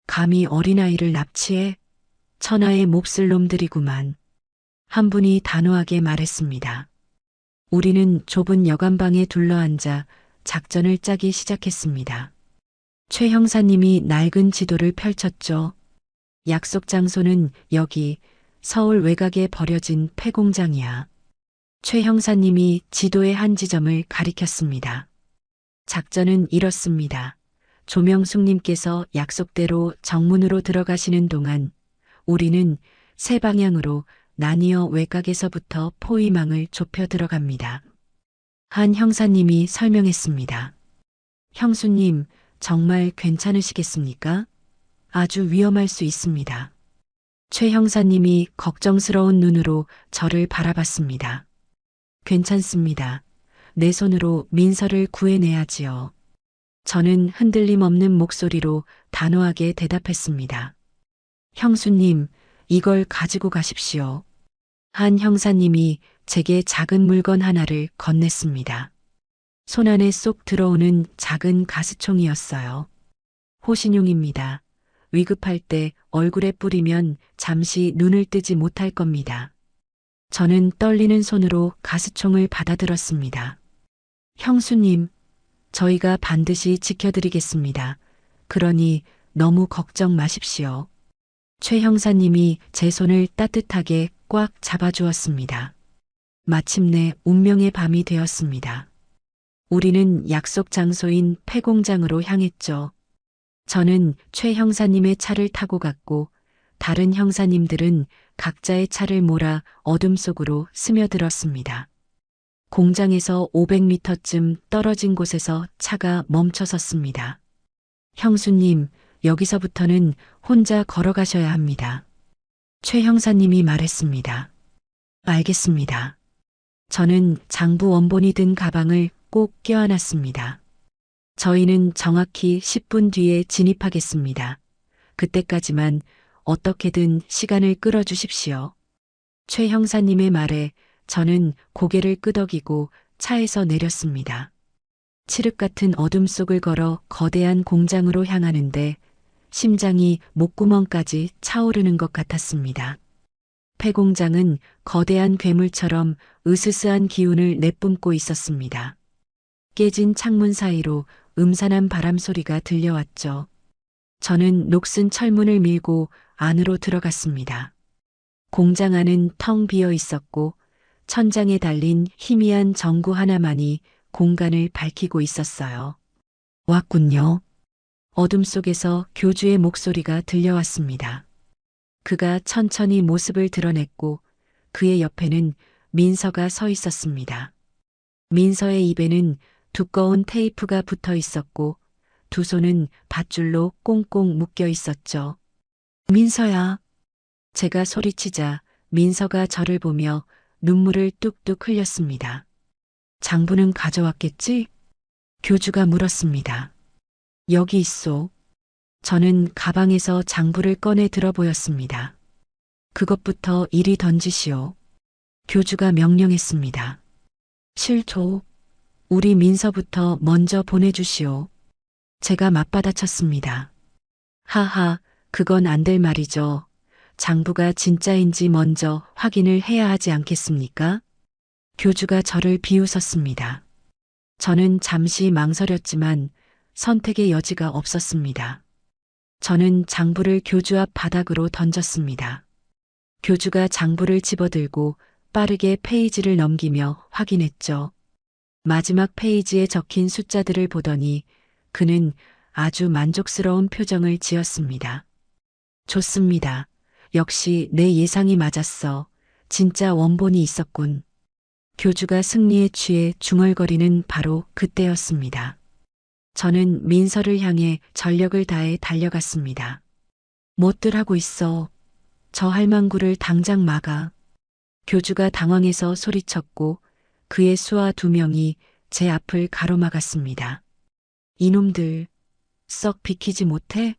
감히 어린아이를 납치해? 천하의 몹쓸 놈들이구만. 한 분이 단호하게 말했습니다. 우리는 좁은 여관방에 둘러앉아 작전을 짜기 시작했습니다. 최 형사님이 낡은 지도를 펼쳤죠. 약속 장소는 여기 서울 외곽에 버려진 폐공장이야. 최 형사님이 지도의 한 지점을 가리켰습니다. 작전은 이렇습니다. 조명숙님께서 약속대로 정문으로 들어가시는 동안 우리는 세 방향으로 나뉘어 외곽에서부터 포위망을 좁혀 들어갑니다. 한 형사님이 설명했습니다. 형수님, 정말 괜찮으시겠습니까? 아주 위험할 수 있습니다. 최 형사님이 걱정스러운 눈으로 저를 바라봤습니다. 괜찮습니다. 내 손으로 민서를 구해내야지요. 저는 흔들림 없는 목소리로 단호하게 대답했습니다. 형수님, 이걸 가지고 가십시오. 한 형사님이 제게 작은 물건 하나를 건넸습니다. 손안에 쏙 들어오는 작은 가스총이었어요. 호신용입니다. 위급할 때 얼굴에 뿌리면 잠시 눈을 뜨지 못할 겁니다. 저는 떨리는 손으로 가스총을 받아들었습니다. 형수님, 저희가 반드시 지켜드리겠습니다. 그러니 너무 걱정 마십시오. 최 형사님이 제 손을 따뜻하게 꽉 잡아주었습니다. 마침내 운명의 밤이 되었습니다. 우리는 약속 장소인 폐공장으로 향했죠. 저는 최 형사님의 차를 타고 갔고 다른 형사님들은 각자의 차를 몰아 어둠 속으로 스며들었습니다. 공장에서 500m쯤 떨어진 곳에서 차가 멈춰 섰습니다. 형수님, 여기서부터는 혼자 걸어가셔야 합니다. 최 형사님이 말했습니다. 알겠습니다. 저는 장부 원본이 든 가방을 꼭 껴안았습니다. 저희는 정확히 10분 뒤에 진입하겠습니다. 그때까지만 어떻게든 시간을 끌어주십시오. 최 형사님의 말에 저는 고개를 끄덕이고 차에서 내렸습니다. 칠흑 같은 어둠 속을 걸어 거대한 공장으로 향하는데 심장이 목구멍까지 차오르는 것 같았습니다. 폐공장은 거대한 괴물처럼 으스스한 기운을 내뿜고 있었습니다. 깨진 창문 사이로 음산한 바람 소리가 들려왔죠. 저는 녹슨 철문을 밀고 안으로 들어갔습니다. 공장 안은 텅 비어 있었고 천장에 달린 희미한 전구 하나만이 공간을 밝히고 있었어요. 왔군요. 어둠 속에서 교주의 목소리가 들려왔습니다. 그가 천천히 모습을 드러냈고 그의 옆에는 민서가 서 있었습니다. 민서의 입에는 두꺼운 테이프가 붙어 있었고 두 손은 밧줄로 꽁꽁 묶여 있었죠. 민서야. 제가 소리치자 민서가 저를 보며 눈물을 뚝뚝 흘렸습니다. 장부는 가져왔겠지? 교주가 물었습니다. 여기 있소. 저는 가방에서 장부를 꺼내 들어 보였습니다. 그것부터 이리 던지시오. 교주가 명령했습니다. 실토. 우리 민서부터 먼저 보내주시오. 제가 맞받아쳤습니다. 하하, 그건 안 될 말이죠. 장부가 진짜인지 먼저 확인을 해야 하지 않겠습니까? 교주가 저를 비웃었습니다. 저는 잠시 망설였지만 선택의 여지가 없었습니다. 저는 장부를 교주 앞 바닥으로 던졌습니다. 교주가 장부를 집어들고 빠르게 페이지를 넘기며 확인했죠. 마지막 페이지에 적힌 숫자들을 보더니 그는 아주 만족스러운 표정을 지었습니다. 좋습니다. 역시 내 예상이 맞았어. 진짜 원본이 있었군. 교주가 승리에 취해 중얼거리는 바로 그때였습니다. 저는 민서를 향해 전력을 다해 달려갔습니다. 못들 하고 있어. 저 할망구를 당장 막아. 교주가 당황해서 소리쳤고 그의 수하 2명이 제 앞을 가로막았습니다. 이놈들, 썩 비키지 못해?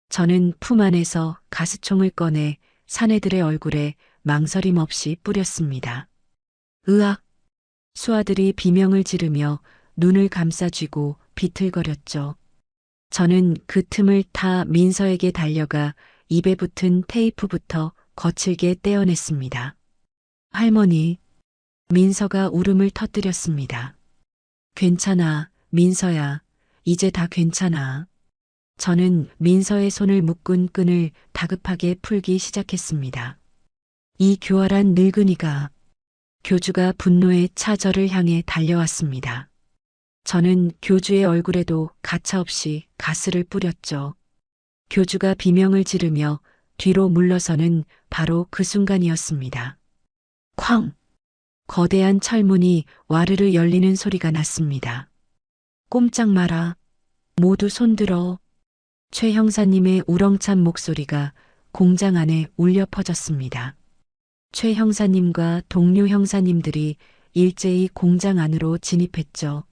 저는 품 안에서 가스총을 꺼내 사내들의 얼굴에 망설임 없이 뿌렸습니다. 으악! 수하들이 비명을 지르며 눈을 감싸쥐고 비틀거렸죠. 저는 그 틈을 타 민서에게 달려가 입에 붙은 테이프부터 거칠게 떼어냈습니다. 할머니, 민서가 울음을 터뜨렸습니다. 괜찮아, 민서야. 이제 다 괜찮아. 저는 민서의 손을 묶은 끈을 다급하게 풀기 시작했습니다. 이 교활한 늙은이가. 교주가 분노에 차 저를 향해 달려왔습니다. 저는 교주의 얼굴에도 가차없이 가스를 뿌렸죠. 교주가 비명을 지르며 뒤로 물러서는 바로 그 순간이었습니다. 쾅! 거대한 철문이 와르르 열리는 소리가 났습니다. 꼼짝 마라. 모두 손들어. 최 형사님의 우렁찬 목소리가 공장 안에 울려 퍼졌습니다. 최 형사님과 동료 형사님들이 일제히 공장 안으로 진입했죠.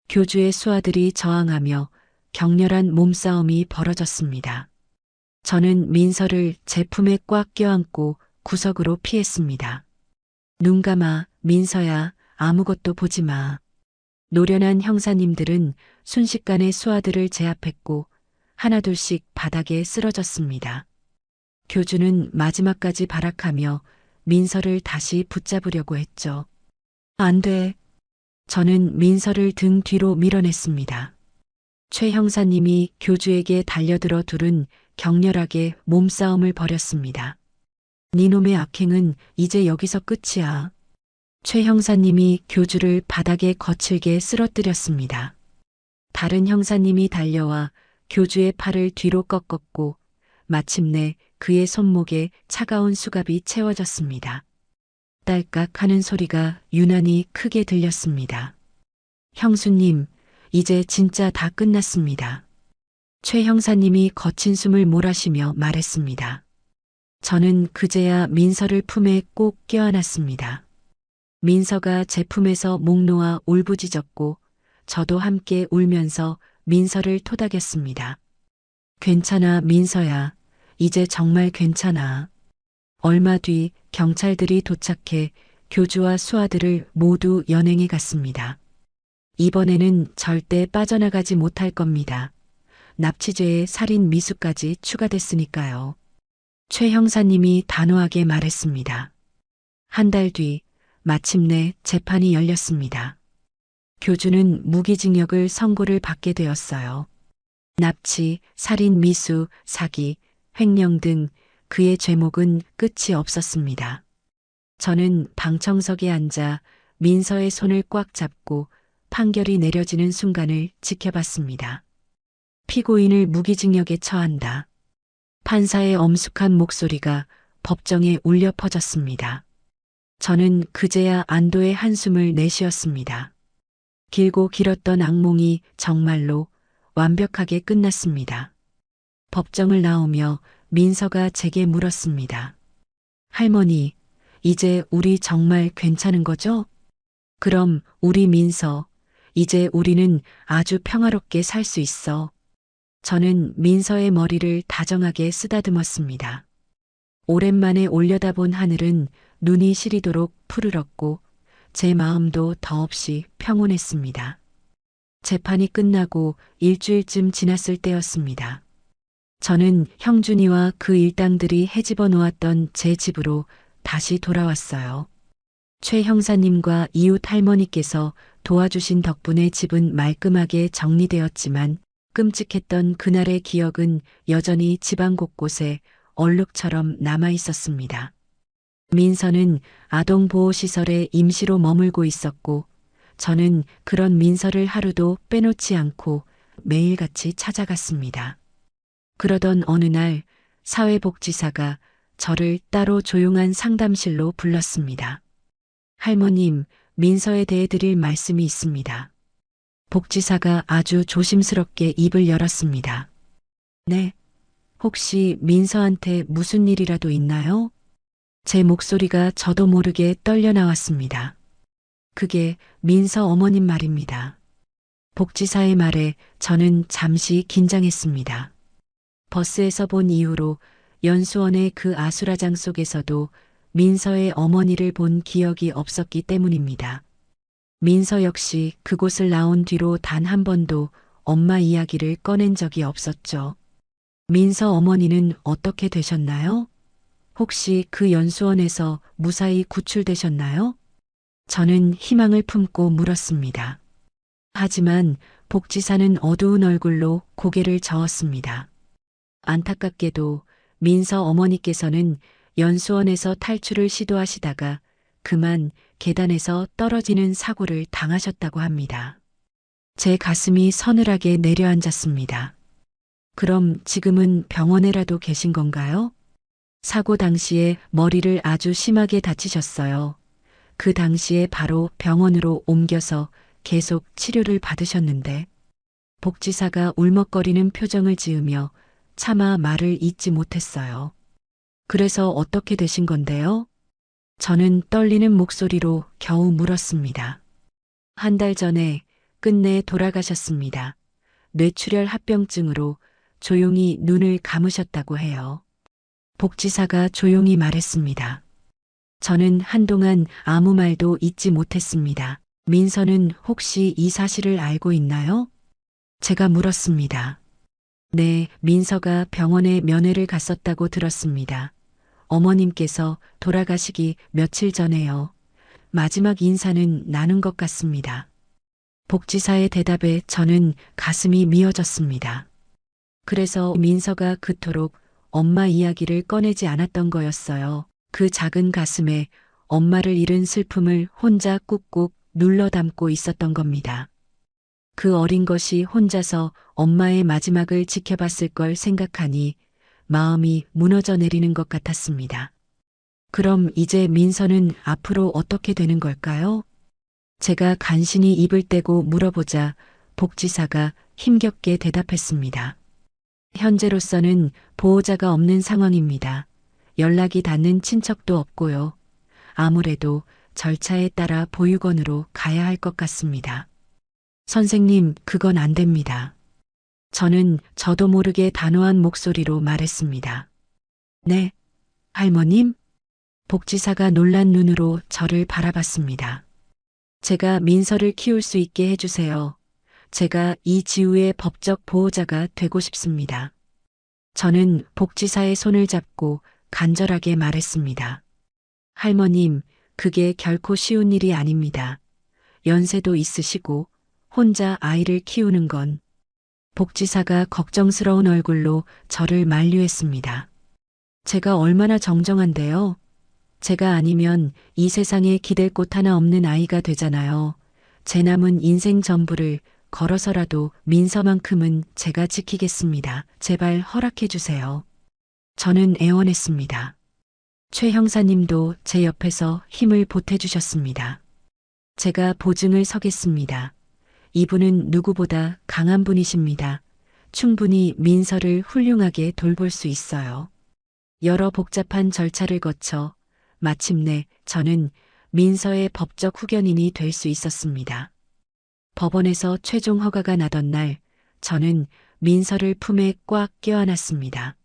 교주의 수하들이 저항하며 격렬한 몸싸움이 벌어졌습니다. 저는 민서를 제 품에 꽉 껴안고 구석으로 피했습니다. 눈 감아, 민서야. 아무것도 보지 마. 노련한 형사님들은 순식간에 수하들을 제압했고 하나둘씩 바닥에 쓰러졌습니다. 교주는 마지막까지 발악하며 민서를 다시 붙잡으려고 했죠. 안 돼. 저는 민서를 등 뒤로 밀어냈습니다. 최 형사님이 교주에게 달려들어 둘은 격렬하게 몸싸움을 벌였습니다. 니놈의 악행은 이제 여기서 끝이야. 최 형사님이 교주를 바닥에 거칠게 쓰러뜨렸습니다. 다른 형사님이 달려와 교주의 팔을 뒤로 꺾었고 마침내 그의 손목에 차가운 수갑이 채워졌습니다. 딸깍 하는 소리가 유난히 크게 들렸습니다. 형수님, 이제 진짜 다 끝났습니다. 최 형사님이 거친 숨을 몰아쉬며 말했습니다. 저는 그제야 민서를 품에 꼭 껴안았습니다. 민서가 제 품에서 목 놓아 울부짖었고 저도 함께 울면서 민서를 토닥였습니다. 괜찮아, 민서야. 이제 정말 괜찮아. 얼마 뒤 경찰들이 도착해 교주와 수아들을 모두 연행해 갔습니다. 이번에는 절대 빠져나가지 못할 겁니다. 납치죄에 살인 미수까지 추가됐으니까요. 최 형사님이 단호하게 말했습니다. 한 달 뒤 마침내 재판이 열렸습니다. 교주는 무기징역을 선고를 받게 되었어요. 납치, 살인 미수, 사기, 횡령 등 그의 죄목은 끝이 없었습니다. 저는 방청석에 앉아 민서의 손을 꽉 잡고 판결이 내려지는 순간을 지켜봤습니다. 피고인을 무기징역에 처한다. 판사의 엄숙한 목소리가 법정에 울려 퍼졌습니다. 저는 그제야 안도의 한숨을 내쉬었습니다. 길고 길었던 악몽이 정말로 완벽하게 끝났습니다. 법정을 나오며 민서가 제게 물었습니다. 할머니, 이제 우리 정말 괜찮은 거죠? 그럼 우리 민서, 이제 우리는 아주 평화롭게 살 수 있어. 저는 민서의 머리를 다정하게 쓰다듬었습니다. 오랜만에 올려다본 하늘은 눈이 시리도록 푸르렀고 제 마음도 더없이 평온했습니다. 재판이 끝나고 일주일쯤 지났을 때였습니다. 저는 형준이와 그 일당들이 헤집어 놓았던 제 집으로 다시 돌아왔어요. 최 형사님과 이웃 할머니께서 도와주신 덕분에 집은 말끔하게 정리되었지만 끔찍했던 그날의 기억은 여전히 집안 곳곳에 얼룩처럼 남아 있었습니다. 민서는 아동보호시설에 임시로 머물고 있었고 저는 그런 민서를 하루도 빼놓지 않고 매일같이 찾아갔습니다. 그러던 어느 날 사회복지사가 저를 따로 조용한 상담실로 불렀습니다. 할머님, 민서에 대해 드릴 말씀이 있습니다. 복지사가 아주 조심스럽게 입을 열었습니다. 네, 혹시 민서한테 무슨 일이라도 있나요? 제 목소리가 저도 모르게 떨려 나왔습니다. 그게 민서 어머님 말입니다. 복지사의 말에 저는 잠시 긴장했습니다. 버스에서 본 이후로 연수원의 그 아수라장 속에서도 민서의 어머니를 본 기억이 없었기 때문입니다. 민서 역시 그곳을 나온 뒤로 단 한 번도 엄마 이야기를 꺼낸 적이 없었죠. 민서 어머니는 어떻게 되셨나요? 혹시 그 연수원에서 무사히 구출되셨나요? 저는 희망을 품고 물었습니다. 하지만 복지사는 어두운 얼굴로 고개를 저었습니다. 안타깝게도 민서 어머니께서는 연수원에서 탈출을 시도하시다가 그만 계단에서 떨어지는 사고를 당하셨다고 합니다. 제 가슴이 서늘하게 내려앉았습니다. 그럼 지금은 병원에라도 계신 건가요? 사고 당시에 머리를 아주 심하게 다치셨어요. 그 당시에 바로 병원으로 옮겨서 계속 치료를 받으셨는데 복지사가 울먹거리는 표정을 지으며 차마 말을 잇지 못했어요. 그래서 어떻게 되신 건데요? 저는 떨리는 목소리로 겨우 물었습니다. 한 달 전에 끝내 돌아가셨습니다. 뇌출혈 합병증으로 조용히 눈을 감으셨다고 해요. 복지사가 조용히 말했습니다. 저는 한동안 아무 말도 잇지 못했습니다. 민서는 혹시 이 사실을 알고 있나요? 제가 물었습니다. 네, 민서가 병원에 면회를 갔었다고 들었습니다. 어머님께서 돌아가시기 며칠 전에요. 마지막 인사는 나눈 것 같습니다. 복지사의 대답에 저는 가슴이 미어졌습니다. 그래서 민서가 그토록 엄마 이야기를 꺼내지 않았던 거였어요. 그 작은 가슴에 엄마를 잃은 슬픔을 혼자 꾹꾹 눌러 담고 있었던 겁니다. 그 어린 것이 혼자서 엄마의 마지막을 지켜봤을 걸 생각하니 마음이 무너져 내리는 것 같았습니다. 그럼 이제 민서는 앞으로 어떻게 되는 걸까요? 제가 간신히 입을 떼고 물어보자 복지사가 힘겹게 대답했습니다. 현재로서는 보호자가 없는 상황입니다. 연락이 닿는 친척도 없고요. 아무래도 절차에 따라 보육원으로 가야 할 것 같습니다. 선생님, 그건 안 됩니다. 저는 저도 모르게 단호한 목소리로 말했습니다. 네, 할머님? 복지사가 놀란 눈으로 저를 바라봤습니다. 제가 민서를 키울 수 있게 해주세요. 제가 이 지우의 법적 보호자가 되고 싶습니다. 저는 복지사의 손을 잡고 간절하게 말했습니다. 할머님, 그게 결코 쉬운 일이 아닙니다. 연세도 있으시고 혼자 아이를 키우는 건. 복지사가 걱정스러운 얼굴로 저를 만류했습니다. 제가 얼마나 정정한데요. 제가 아니면 이 세상에 기댈 곳 하나 없는 아이가 되잖아요. 제 남은 인생 전부를 걸어서라도 민서만큼은 제가 지키겠습니다. 제발 허락해 주세요. 저는 애원했습니다. 최 형사님도 제 옆에서 힘을 보태주셨습니다. 제가 보증을 서겠습니다. 이분은 누구보다 강한 분이십니다. 충분히 민서를 훌륭하게 돌볼 수 있어요. 여러 복잡한 절차를 거쳐 마침내 저는 민서의 법적 후견인이 될 수 있었습니다. 법원에서 최종 허가가 나던 날 저는 민서를 품에 꽉 껴안았습니다.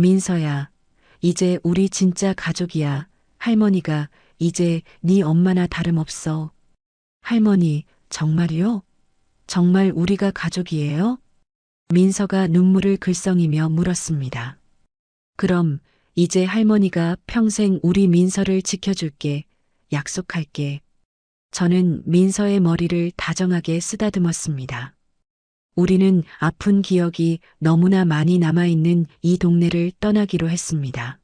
민서야, 이제 우리 진짜 가족이야. 할머니가 이제 네 엄마나 다름없어. 할머니, 정말이요? 정말 우리가 가족이에요? 민서가 눈물을 글썽이며 물었습니다. 그럼 이제 할머니가 평생 우리 민서를 지켜줄게. 약속할게. 저는 민서의 머리를 다정하게 쓰다듬었습니다. 우리는 아픈 기억이 너무나 많이 남아있는 이 동네를 떠나기로 했습니다.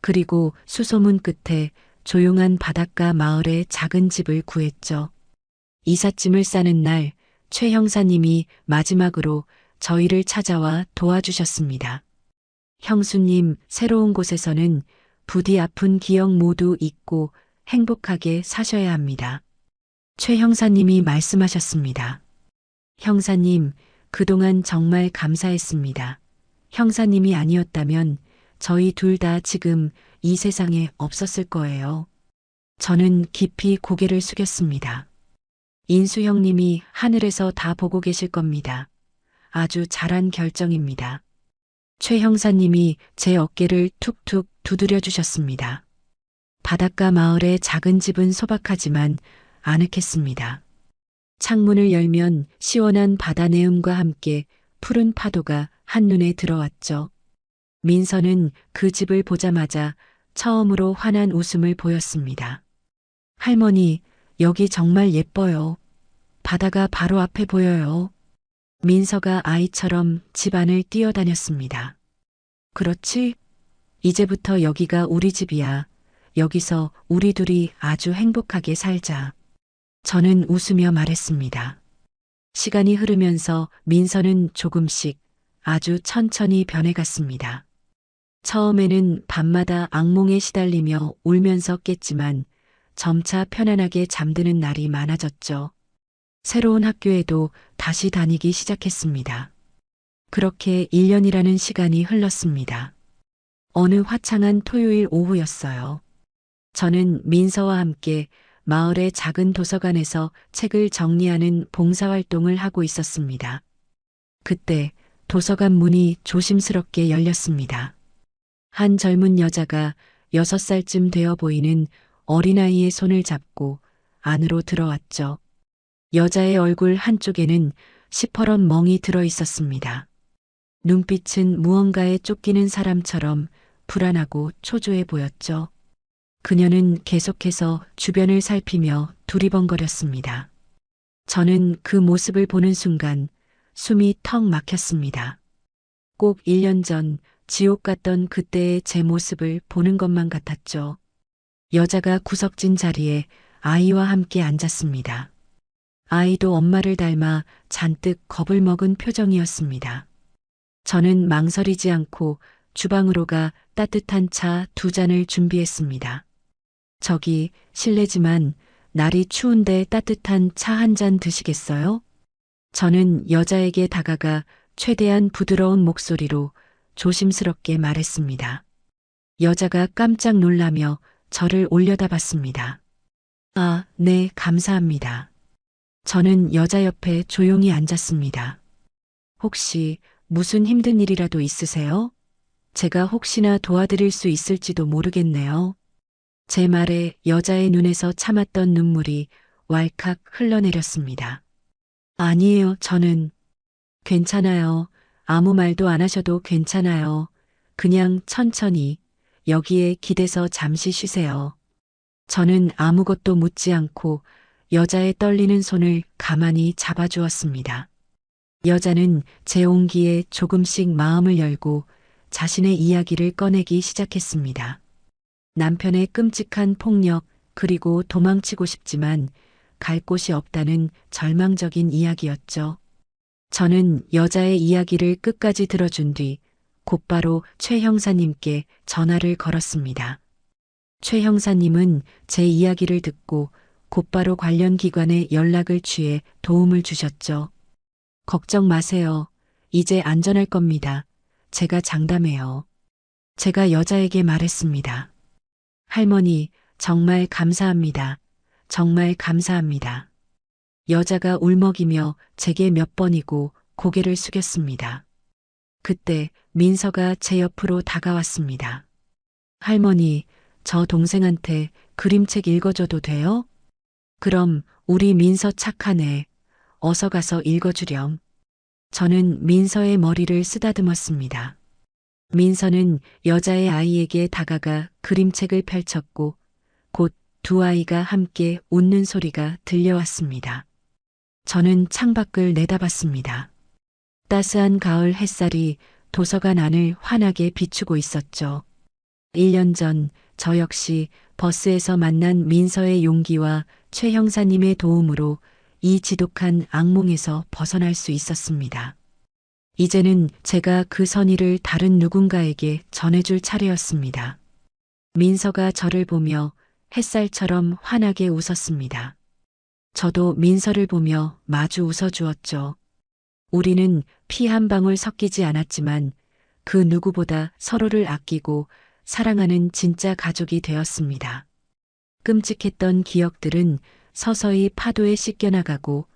그리고 수소문 끝에 조용한 바닷가 마을에 작은 집을 구했죠. 이삿짐을 싸는 날 최 형사님이 마지막으로 저희를 찾아와 도와주셨습니다. 형수님, 새로운 곳에서는 부디 아픈 기억 모두 잊고 행복하게 사셔야 합니다. 최 형사님이 말씀하셨습니다. 형사님, 그동안 정말 감사했습니다. 형사님이 아니었다면 저희 둘 다 지금 이 세상에 없었을 거예요. 저는 깊이 고개를 숙였습니다. 인수 형님이 하늘에서 다 보고 계실 겁니다. 아주 잘한 결정입니다. 최 형사님이 제 어깨를 툭툭 두드려 주셨습니다. 바닷가 마을의 작은 집은 소박하지만 아늑했습니다. 창문을 열면 시원한 바다 내음과 함께 푸른 파도가 한눈에 들어왔죠. 민서는 그 집을 보자마자 처음으로 환한 웃음을 보였습니다. 할머니, 여기 정말 예뻐요. 바다가 바로 앞에 보여요. 민서가 아이처럼 집 안을 뛰어다녔습니다. 그렇지? 이제부터 여기가 우리 집이야. 여기서 우리 둘이 아주 행복하게 살자. 저는 웃으며 말했습니다. 시간이 흐르면서 민서는 조금씩 아주 천천히 변해갔습니다. 처음에는 밤마다 악몽에 시달리며 울면서 깼지만 점차 편안하게 잠드는 날이 많아졌죠. 새로운 학교에도 다시 다니기 시작했습니다. 그렇게 1년이라는 시간이 흘렀습니다. 어느 화창한 토요일 오후였어요. 저는 민서와 함께 마을의 작은 도서관에서 책을 정리하는 봉사활동을 하고 있었습니다. 그때 도서관 문이 조심스럽게 열렸습니다. 한 젊은 여자가 6살쯤 되어 보이는 어린아이의 손을 잡고 안으로 들어왔죠. 여자의 얼굴 한쪽에는 시퍼런 멍이 들어 있었습니다. 눈빛은 무언가에 쫓기는 사람처럼 불안하고 초조해 보였죠. 그녀는 계속해서 주변을 살피며 두리번거렸습니다. 저는 그 모습을 보는 순간 숨이 턱 막혔습니다. 꼭 1년 전 지옥 같던 그때의 제 모습을 보는 것만 같았죠. 여자가 구석진 자리에 아이와 함께 앉았습니다. 아이도 엄마를 닮아 잔뜩 겁을 먹은 표정이었습니다. 저는 망설이지 않고 주방으로 가 따뜻한 차 2잔을 준비했습니다. 저기 실례지만 날이 추운데 따뜻한 차 1잔 드시겠어요? 저는 여자에게 다가가 최대한 부드러운 목소리로 조심스럽게 말했습니다. 여자가 깜짝 놀라며 저를 올려다봤습니다. 아, 네, 감사합니다. 저는 여자 옆에 조용히 앉았습니다. 혹시 무슨 힘든 일이라도 있으세요? 제가 혹시나 도와드릴 수 있을지도 모르겠네요. 제 말에 여자의 눈에서 참았던 눈물이 왈칵 흘러내렸습니다. 아니에요, 저는 괜찮아요. 아무 말도 안 하셔도 괜찮아요. 그냥 천천히 여기에 기대서 잠시 쉬세요. 저는 아무것도 묻지 않고 여자의 떨리는 손을 가만히 잡아주었습니다. 여자는 제 온기에 조금씩 마음을 열고 자신의 이야기를 꺼내기 시작했습니다. 남편의 끔찍한 폭력, 그리고 도망치고 싶지만 갈 곳이 없다는 절망적인 이야기였죠. 저는 여자의 이야기를 끝까지 들어준 뒤 곧바로 최 형사님께 전화를 걸었습니다. 최 형사님은 제 이야기를 듣고 곧바로 관련 기관에 연락을 취해 도움을 주셨죠. 걱정 마세요. 이제 안전할 겁니다. 제가 장담해요. 제가 여자에게 말했습니다. 할머니, 정말 감사합니다. 정말 감사합니다. 여자가 울먹이며 제게 몇 번이고 고개를 숙였습니다. 그때 민서가 제 옆으로 다가왔습니다. 할머니, 저 동생한테 그림책 읽어줘도 돼요? 그럼 우리 민서 착하네. 어서 가서 읽어주렴. 저는 민서의 머리를 쓰다듬었습니다. 민서는 여자의 아이에게 다가가 그림책을 펼쳤고 곧 2아이가 함께 웃는 소리가 들려왔습니다. 저는 창밖을 내다봤습니다. 따스한 가을 햇살이 도서관 안을 환하게 비추고 있었죠. 1년 전 저 역시 버스에서 만난 민서의 용기와 최 형사님의 도움으로 이 지독한 악몽에서 벗어날 수 있었습니다. 이제는 제가 그 선의를 다른 누군가에게 전해줄 차례였습니다. 민서가 저를 보며 햇살처럼 환하게 웃었습니다. 저도 민서를 보며 마주 웃어주었죠. 우리는 피 한 방울 섞이지 않았지만 그 누구보다 서로를 아끼고 사랑하는 진짜 가족이 되었습니다. 끔찍했던 기억들은 서서히 파도에 씻겨나가고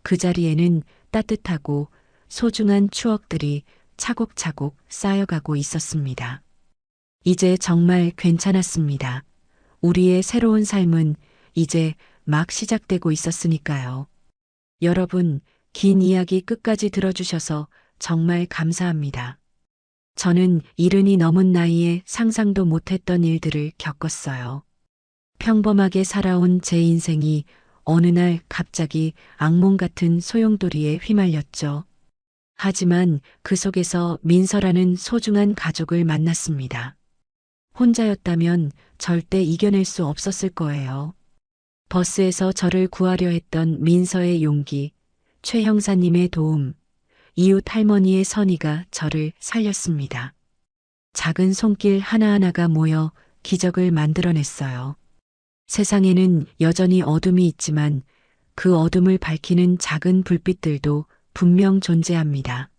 그 자리에는 따뜻하고 소중한 추억들이 차곡차곡 쌓여가고 있었습니다. 이제 정말 괜찮았습니다. 우리의 새로운 삶은 이제 막 시작되고 있었으니까요. 여러분, 긴 이야기 끝까지 들어주셔서 정말 감사합니다. 저는 70이 넘은 나이에 상상도 못했던 일들을 겪었어요. 평범하게 살아온 제 인생이 어느 날 갑자기 악몽 같은 소용돌이에 휘말렸죠. 하지만 그 속에서 민서라는 소중한 가족을 만났습니다. 혼자였다면 절대 이겨낼 수 없었을 거예요. 버스에서 저를 구하려 했던 민서의 용기, 최 형사님의 도움, 이웃 할머니의 선의가 저를 살렸습니다. 작은 손길 하나하나가 모여 기적을 만들어냈어요. 세상에는 여전히 어둠이 있지만 그 어둠을 밝히는 작은 불빛들도 분명 존재합니다.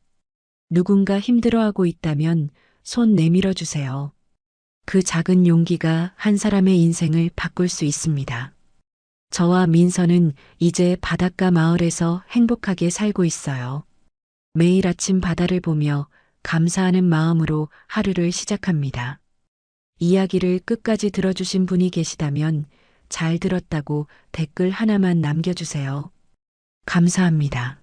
누군가 힘들어하고 있다면 손 내밀어 주세요. 그 작은 용기가 한 사람의 인생을 바꿀 수 있습니다. 저와 민서는 이제 바닷가 마을에서 행복하게 살고 있어요. 매일 아침 바다를 보며 감사하는 마음으로 하루를 시작합니다. 이야기를 끝까지 들어주신 분이 계시다면 잘 들었다고 댓글 하나만 남겨주세요. 감사합니다.